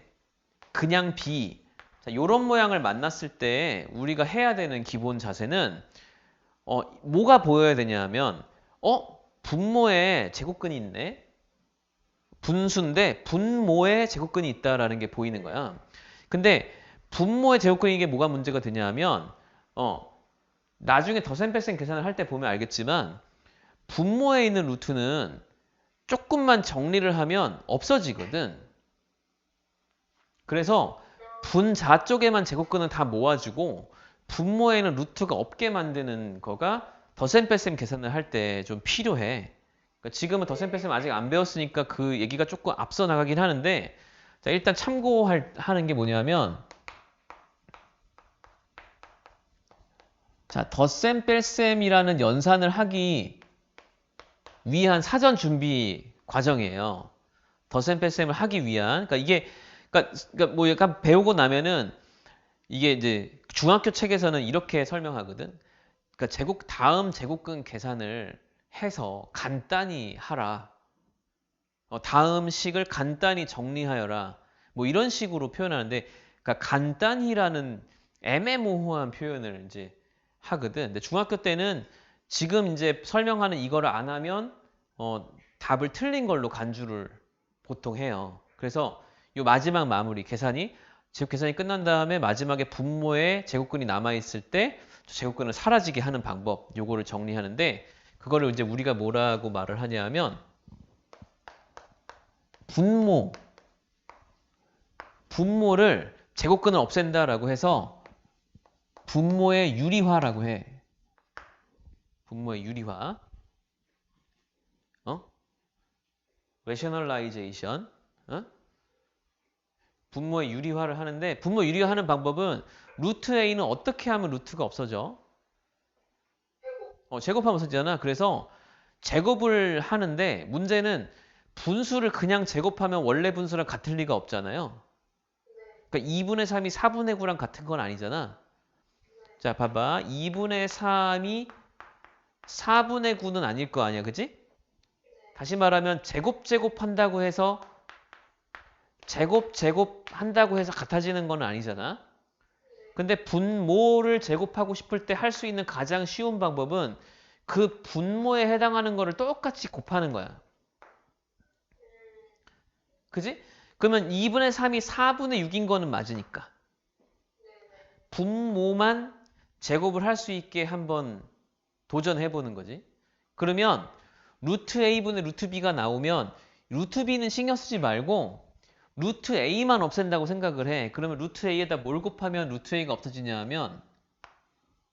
그냥 b 자, 요런 모양을 만났을 때 우리가 해야 되는 기본 자세는 뭐가 보여야 되냐 하면 분모에 제곱근이 있네. 분수인데 분모에 제곱근이 있다라는 게 보이는 거야. 근데 분모의 제곱근이 이게 뭐가 문제가 되냐 하면 나중에 덧셈 뺄셈 계산을 할 때 보면 알겠지만 분모에 있는 루트는 조금만 정리를 하면 없어지거든. 그래서 분자 쪽에만 제곱근은 다 모아주고 분모에는 루트가 없게 만드는 거가 덧셈 뺄셈 계산을 할 때 좀 필요해. 그러니까 지금은 덧셈 뺄셈 아직 안 배웠으니까 그 얘기가 조금 앞서 나가긴 하는데 자, 일단 참고하는 게 뭐냐면 자, 덧셈 뺄셈이라는 연산을 하기 위한 사전 준비 과정이에요. 덧셈 뺄셈을 하기 위한 그러니까 이게 그러니까 뭐 약간 배우고 나면은 이게 이제 중학교 책에서는 이렇게 설명하거든. 그러니까 다음 제곱근 계산을 해서 간단히 하라. 다음 식을 간단히 정리하여라. 뭐 이런 식으로 표현하는데, 그러니까 간단히라는 애매모호한 표현을 이제 하거든. 근데 중학교 때는 지금 이제 설명하는 이거를 안 하면 답을 틀린 걸로 간주를 보통 해요. 그래서 요 마지막 마무리 계산이 제곱 계산이 끝난 다음에 마지막에 분모에 제곱근이 남아 있을 때 제곱근을 사라지게 하는 방법 요거를 정리하는데 그거를 이제 우리가 뭐라고 말을 하냐면 분모를 제곱근을 없앤다라고 해서 분모의 유리화라고 해. 분모의 유리화. rationalization. 분모의 유리화를 하는데 분모 유리화하는 방법은 루트 a는 어떻게 하면 루트가 없어져? 제곱하면 없어지잖아. 그래서 제곱을 하는데 문제는 분수를 그냥 제곱하면 원래 분수랑 같을 리가 없잖아요. 그러니까 2분의 3이 4분의 9랑 같은 건 아니잖아. 자, 봐봐. 2분의 3이 4분의 9는 아닐 거 아니야. 그지? 다시 말하면 제곱 한다고 해서 제곱 한다고 해서 같아지는 건 아니잖아. 근데 분모를 제곱하고 싶을 때 할 수 있는 가장 쉬운 방법은 그 분모에 해당하는 거를 똑같이 곱하는 거야. 그지? 그러면 2분의 3이 4분의 6인 거는 맞으니까. 분모만 제곱을 할 수 있게 한번 도전해 보는 거지. 그러면 루트 a분의 루트 b가 나오면 루트 b는 신경 쓰지 말고 루트 a만 없앤다고 생각을 해. 그러면 루트 a에다 뭘 곱하면 루트 a가 없어지냐 하면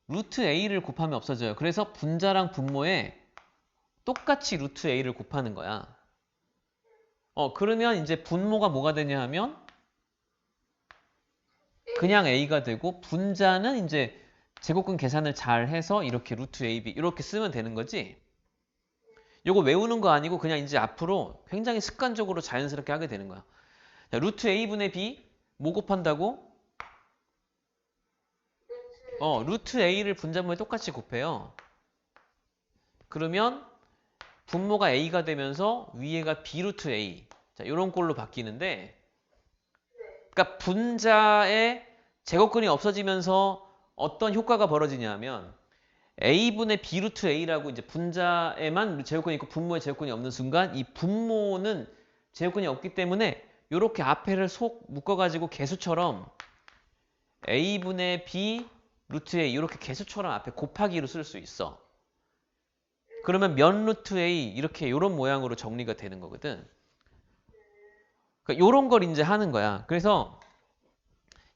루트 a를 곱하면 없어져요. 그래서 분자랑 분모에 똑같이 루트 a를 곱하는 거야. 그러면 이제 분모가 뭐가 되냐 하면 그냥 a가 되고 분자는 이제 제곱근 계산을 잘 해서 이렇게 루트 ab 이렇게 쓰면 되는 거지. 요거 외우는 거 아니고 그냥 이제 앞으로 굉장히 습관적으로 자연스럽게 하게 되는 거야. 자, 루트 a분의 b 뭐 곱한다고? 루트 a를 분자분모에 똑같이 곱해요. 그러면 분모가 a가 되면서 위에가 b 루트 a. 자, 요런 꼴로 바뀌는데 그러니까 분자의 제곱근이 없어지면서 어떤 효과가 벌어지냐면 a분의 b 루트 a라고 이제 분자에만 제곱근이 있고 분모에 제곱근이 없는 순간 이 분모는 제곱근이 없기 때문에 이렇게 앞에를 속 묶어가지고 개수처럼 a분의 b 루트 a 이렇게 개수처럼 앞에 곱하기로 쓸 수 있어. 그러면 면 루트 a 이렇게 이런 모양으로 정리가 되는 거거든. 그러니까 이런 걸 이제 하는 거야. 그래서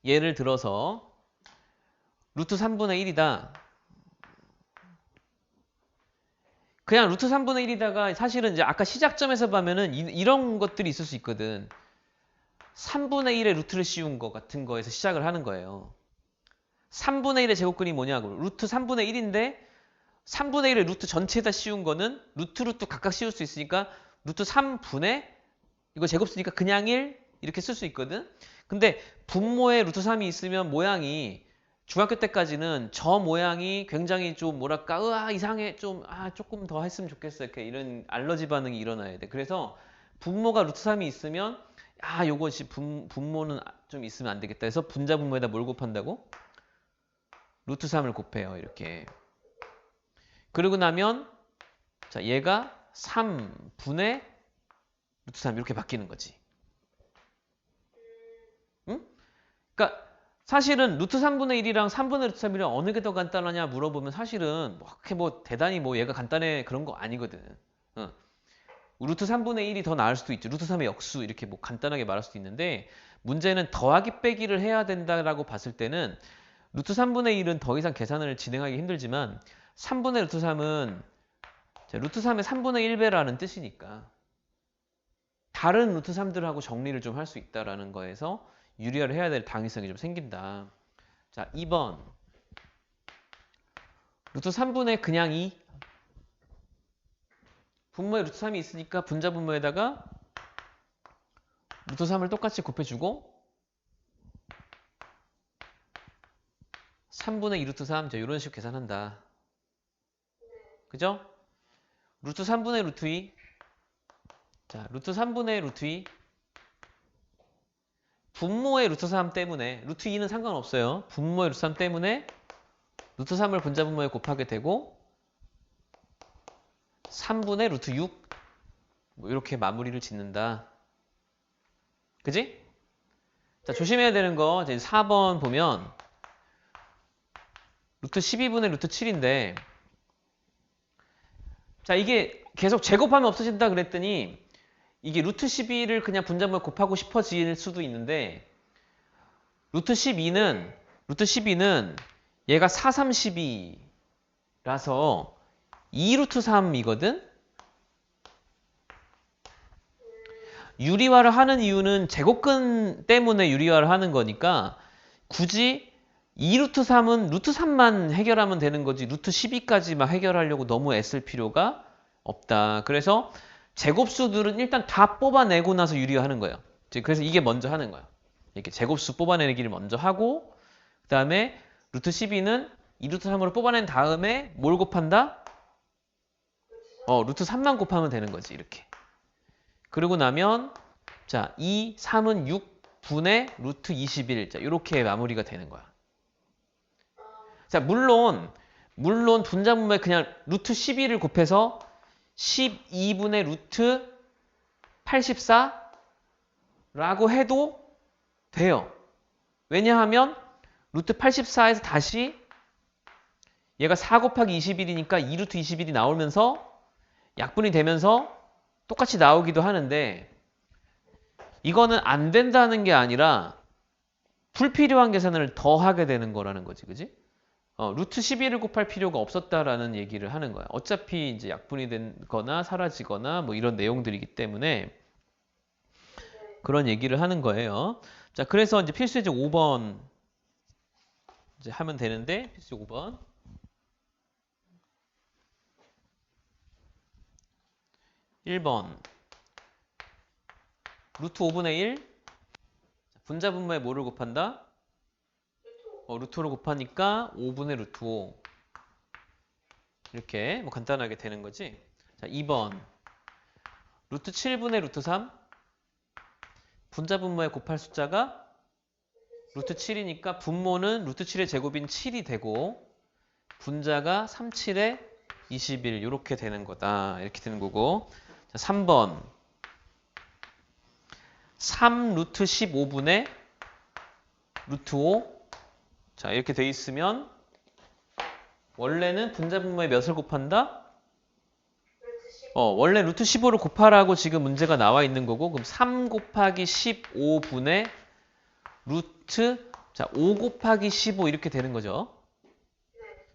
예를 들어서 루트 3분의 1이다. 그냥 루트 3분의 1이다가 사실은 이제 아까 시작점에서 보면은 이런 것들이 있을 수 있거든. 3분의 1의 루트를 씌운 거 같은 거에서 시작을 하는 거예요. 3분의 1의 제곱근이 뭐냐고. 루트 3분의 1인데 3분의 1의 루트 전체에다 씌운 거는 루트 각각 씌울 수 있으니까 루트 3분의 이거 제곱 쓰니까 그냥 1 이렇게 쓸 수 있거든. 근데 분모에 루트 3이 있으면 모양이 중학교 때까지는 저 모양이 굉장히 좀 뭐랄까 이상해 좀 조금 더 했으면 좋겠어 이렇게 이런 알러지 반응이 일어나야 돼. 그래서 분모가 루트 3이 있으면 요것이 분모는 좀 있으면 안 되겠다 해서 분자 분모에다 뭘 곱한다고? 루트 3을 곱해요 이렇게. 그러고 나면 자 얘가 3분의 루트 3 이렇게 바뀌는 거지. 응? 그러니까 사실은 루트 3분의 1이랑 3분의 루트 3이랑 어느 게 더 간단하냐 물어보면 사실은 그렇게 뭐 대단히 뭐 얘가 간단해 그런 거 아니거든. 루트 3분의 1이 더 나을 수도 있죠. 루트 3의 역수 이렇게 뭐 간단하게 말할 수도 있는데 문제는 더하기 빼기를 해야 된다라고 봤을 때는 루트 3분의 1은 더 이상 계산을 진행하기 힘들지만 3분의 루트 3은 루트 3의 3분의 1배라는 뜻이니까 다른 루트 3들하고 정리를 좀 할 수 있다라는 거에서 유리화를 해야 될 당위성이 좀 생긴다. 자, 2번. 루트 3분의 그냥 2. 분모에 루트 3이 있으니까 분자 분모에다가 루트 3을 똑같이 곱해주고 3분의 2 루트 3. 자, 이런 식으로 계산한다. 그죠? 루트 3분의 루트 2. 자, 루트 3분의 루트 2. 분모의 루트 3 때문에 루트 2는 상관없어요. 분모의 루트 3 때문에 루트 3을 분자분모에 곱하게 되고 3분의 루트 6. 뭐 이렇게 마무리를 짓는다. 그지? 자, 조심해야 되는 거 이제 4번 보면 루트 12분의 루트 7인데 자, 이게 계속 제곱하면 없어진다 그랬더니 이게 루트 12를 그냥 분자분모에 곱하고 싶어질 수도 있는데 루트 12는 얘가 4, 3, 12라서 2루트 3이거든? 유리화를 하는 이유는 제곱근 때문에 유리화를 하는 거니까 굳이 2루트 3은 루트 3만 해결하면 되는 거지 루트 12까지 막 해결하려고 너무 애쓸 필요가 없다. 그래서 제곱수들은 일단 다 뽑아내고 나서 유리화하는 거예요. 그래서 이게 먼저 하는 거야. 이렇게 제곱수 뽑아내기를 먼저 하고 그 다음에 루트 12는 2루트 3으로 뽑아낸 다음에 뭘 곱한다? 루트 3만 곱하면 되는 거지 이렇게. 그러고 나면 자 2, 3은 6분의 루트 21. 자 이렇게 마무리가 되는 거야. 자 물론 분자분모에 그냥 루트 12를 곱해서 12분의 루트 84라고 해도 돼요. 왜냐하면 루트 84에서 다시 얘가 4 곱하기 21이니까 2루트 21이 나오면서 약분이 되면서 똑같이 나오기도 하는데 이거는 안 된다는 게 아니라 불필요한 계산을 더 하게 되는 거라는 거지. 그지? 루트 12를 곱할 필요가 없었다라는 얘기를 하는 거야. 어차피 이제 약분이 되거나 사라지거나 뭐 이런 내용들이기 때문에 그런 얘기를 하는 거예요. 자, 그래서 이제 필수예제 5번 이제 하면 되는데 필수 5번. 1번 루트 5분의 1 분자분모에 뭐를 곱한다? 루트로 곱하니까 5분의 루트 5 이렇게 뭐 간단하게 되는 거지. 자, 2번 루트 7분의 루트 3 분자분모에 곱할 숫자가 루트 7이니까 분모는 루트 7의 제곱인 7이 되고 분자가 3, 7에 21 이렇게 되는 거다. 이렇게 되는 거고. 자, 3번 3 루트 15분의 루트 5 자 이렇게 돼 있으면 원래는 분자분모에 몇을 곱한다? 원래 루트 15를 곱하라고 지금 문제가 나와 있는 거고 그럼 3 곱하기 15분의 루트 자 5 곱하기 15 이렇게 되는 거죠.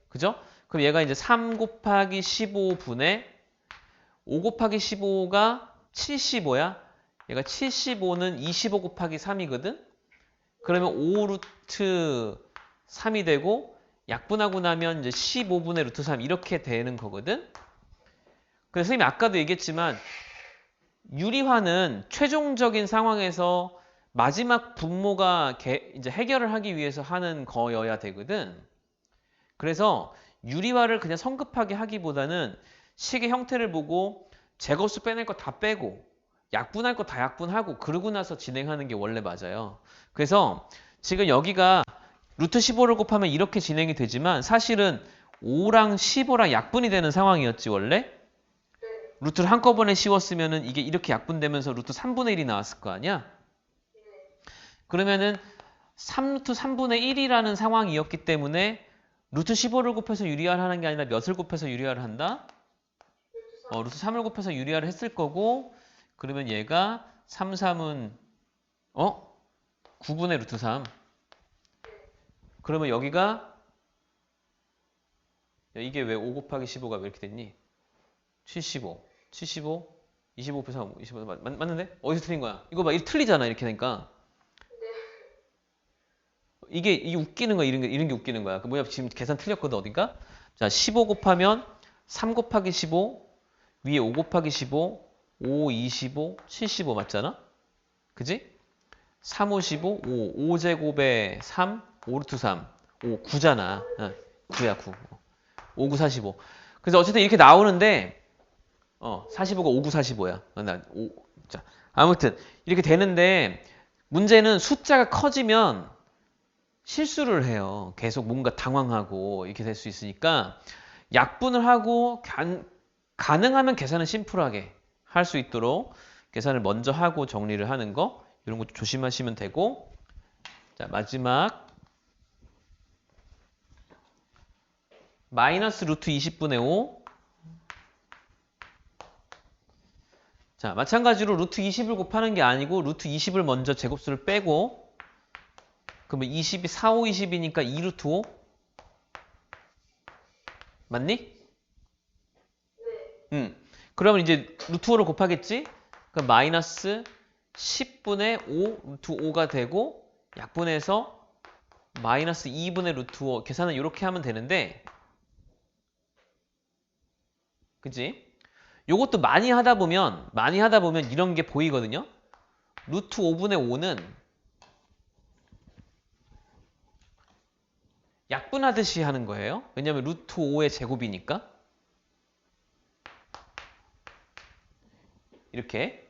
그죠? 그럼 얘가 이제 3 곱하기 15분의 5 곱하기 15가 75야. 얘가 75는 25 곱하기 3이거든. 그러면 5 루트 3이 되고 약분하고 나면 이제 15분의 루트 3 이렇게 되는 거거든. 그래서 선생님이 아까도 얘기했지만 유리화는 최종적인 상황에서 마지막 분모가 이제 해결을 하기 위해서 하는 거여야 되거든. 그래서 유리화를 그냥 성급하게 하기보다는 식의 형태를 보고 제곱수 빼낼 거 다 빼고 약분할 거 다 약분하고 그러고 나서 진행하는 게 원래 맞아요. 그래서 지금 여기가 루트 15를 곱하면 이렇게 진행이 되지만 사실은 5랑 15랑 약분이 되는 상황이었지 원래? 루트를 한꺼번에 씌웠으면은 이게 이렇게 약분되면서 루트 3분의 1이 나왔을 거 아니야? 그러면은 3루트 3분의 1이라는 상황이었기 때문에 루트 15를 곱해서 유리화를 하는 게 아니라 몇을 곱해서 유리화를 한다? 루트 3을 곱해서 유리화를 했을 거고 그러면 얘가 3, 3은 9분의 루트 3 그러면 여기가 이게 왜 5 곱하기 15가 왜 이렇게 됐니? 75 25 곱해서 25 맞는데? 어디서 틀린 거야? 이거 봐, 이거 틀리잖아 이렇게 되니까 이게 웃기는 거야 이런 게 웃기는 거야. 그 뭐야 지금 계산 틀렸거든 어딘가? 자 15 곱하면 3 곱하기 15 위에 5 곱하기 15 5, 25, 75 맞잖아? 그지? 3, 5, 15, 5, 5제곱에 3, 5루트 3, 5, 9잖아. 9야, 9. 5, 9, 45. 그래서 어쨌든 이렇게 나오는데 45가 59, 45야. 자, 아무튼 이렇게 되는데 문제는 숫자가 커지면 실수를 해요. 계속 뭔가 당황하고 이렇게 될 수 있으니까 약분을 하고 가능하면 계산을 심플하게 할 수 있도록 계산을 먼저 하고 정리를 하는 거 이런 것도 조심하시면 되고 자 마지막 마이너스 루트 20분의 5 자 마찬가지로 루트 20을 곱하는 게 아니고 루트 20을 먼저 제곱수를 빼고 그러면 20이 4, 5, 20이니까 2루트 5 맞니? 네. 그러면 이제 루트 5를 곱하겠지? 그럼 마이너스 10분의 5 루트 5가 되고 약분해서 마이너스 2분의 루트 5 계산은 이렇게 하면 되는데 그치? 요것도 많이 하다 보면 이런 게 보이거든요. 루트 5분의 5는 약분하듯이 하는 거예요. 왜냐면 루트 5의 제곱이니까. 이렇게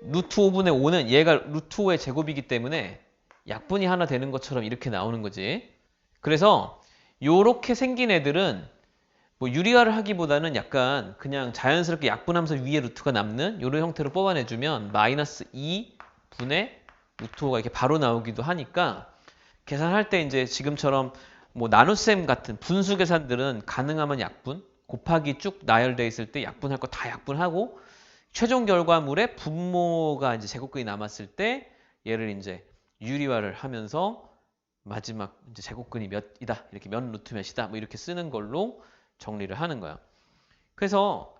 루트 5분의 5는 얘가 루트 5의 제곱이기 때문에 약분이 하나 되는 것처럼 이렇게 나오는 거지. 그래서 요렇게 생긴 애들은 뭐 유리화를 하기보다는 약간 그냥 자연스럽게 약분하면서 위에 루트가 남는 이런 형태로 뽑아내주면 마이너스 2분의 루트 5가 이렇게 바로 나오기도 하니까 계산할 때 이제 지금처럼 뭐 나눗셈 같은 분수 계산들은 가능하면 약분 곱하기 쭉 나열되어 있을 때 약분할 거 다 약분하고 최종 결과물에 분모가 이제 제곱근이 남았을 때 얘를 이제 유리화를 하면서 마지막 이제 제곱근이 몇이다 이렇게 몇 루트 몇이다 뭐 이렇게 쓰는 걸로 정리를 하는 거야. 그래서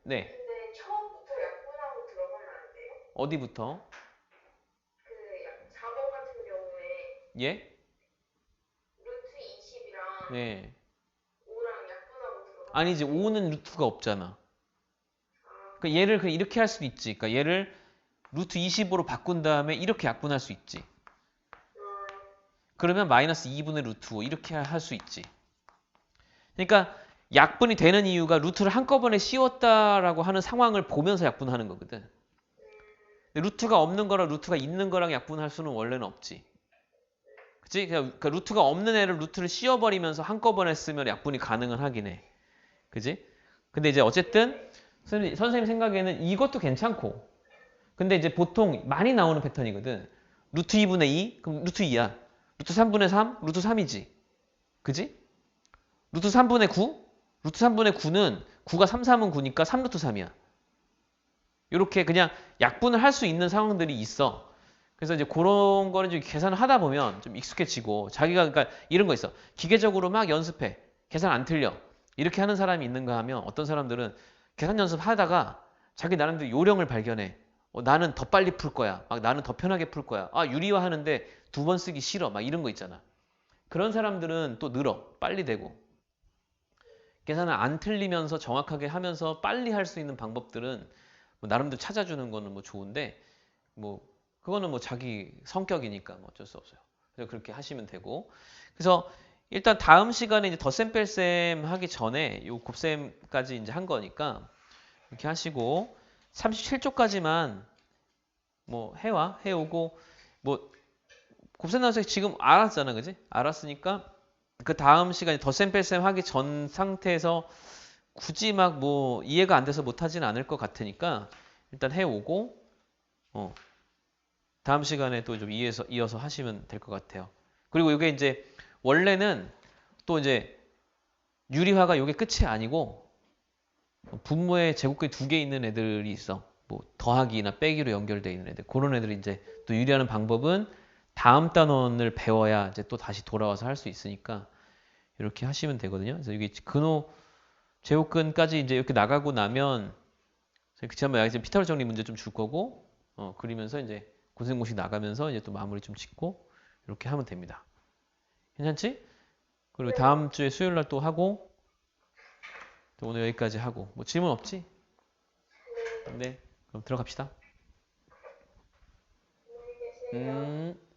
네 근데 처음부터 약분하고 들어가면 안 돼요? 어디부터 4번 같은 경우에 예? 루트 20이랑 네 5랑 약분하고 들어가면 아니 안 이제 돼요? 5는 루트가 없잖아. 아, 그 얘를 그냥 이렇게 할 수도 있지. 그러니까 얘를 루트 20으로 바꾼 다음에 이렇게 약분할 수 있지. 그러면 마이너스 2분의 루트 5 이렇게 할 수 있지. 그러니까 약분이 되는 이유가 루트를 한꺼번에 씌웠다라고 하는 상황을 보면서 약분하는 거거든. 근데 루트가 없는 거랑 루트가 있는 거랑 약분할 수는 원래는 없지. 그치? 그러니까 루트가 없는 애를 루트를 씌워버리면서 한꺼번에 쓰면 약분이 가능은 하긴 해. 그지? 근데 이제 어쨌든 선생님 생각에는 이것도 괜찮고 근데 이제 보통 많이 나오는 패턴이거든. 루트 2분의 2? 그럼 루트 2야. 루트 3분의 3? 루트 3이지. 그지? 루트 3분의 9? 루트 3분의 9는 9가 3, 3은 9니까 3루트 3이야. 이렇게 그냥 약분을 할 수 있는 상황들이 있어. 그래서 이제 그런 거를 좀 계산을 하다 보면 좀 익숙해지고 자기가 그러니까 이런 거 있어. 기계적으로 막 연습해. 계산 안 틀려. 이렇게 하는 사람이 있는가 하면 어떤 사람들은 계산 연습하다가 자기 나름대로 요령을 발견해. 나는 더 빨리 풀 거야. 막 나는 더 편하게 풀 거야. 아, 유리화 하는데 2번 쓰기 싫어. 막 이런 거 있잖아. 그런 사람들은 또 늘어. 빨리 되고. 계산을 안 틀리면서 정확하게 하면서 빨리 할 수 있는 방법들은 뭐 나름대로 찾아주는 거는 뭐 좋은데 뭐 그거는 뭐 자기 성격이니까 뭐 어쩔 수 없어요. 그래서 그렇게 하시면 되고. 그래서 일단 다음 시간에 이제 덧셈 뺄셈 하기 전에 요 곱셈까지 이제 한 거니까 이렇게 하시고 37쪽까지만 뭐 해오고 뭐 곱셈 나눠서 지금 알았잖아, 그지? 알았으니까 그 다음 시간에 덧셈 뺄셈 하기 전 상태에서 굳이 막 뭐 이해가 안 돼서 못 하진 않을 것 같으니까 일단 해오고 다음 시간에 또 좀 이어서 하시면 될 것 같아요. 그리고 이게 이제 원래는 또 이제 유리화가 이게 끝이 아니고 분모에 제곱근이 2개 있는 애들이 있어. 뭐 더하기나 빼기로 연결되어 있는 애들. 그런 애들이 이제 또 유리하는 방법은 다음 단원을 배워야 이제 또 다시 돌아와서 할 수 있으니까 이렇게 하시면 되거든요. 그래서 이게 근호 제곱근까지 이제 이렇게 나가고 나면 지난번에 이제 피타고라스 정리 문제 좀 줄 거고 그리면서 이제 고생공식 나가면서 이제 또 마무리 좀 짓고 이렇게 하면 됩니다. 괜찮지? 그리고 다음 주에 수요일 날 또 하고 또 오늘 여기까지 하고 뭐 질문 없지? 네. 그럼 들어갑시다. 안녕히 계세요. 음.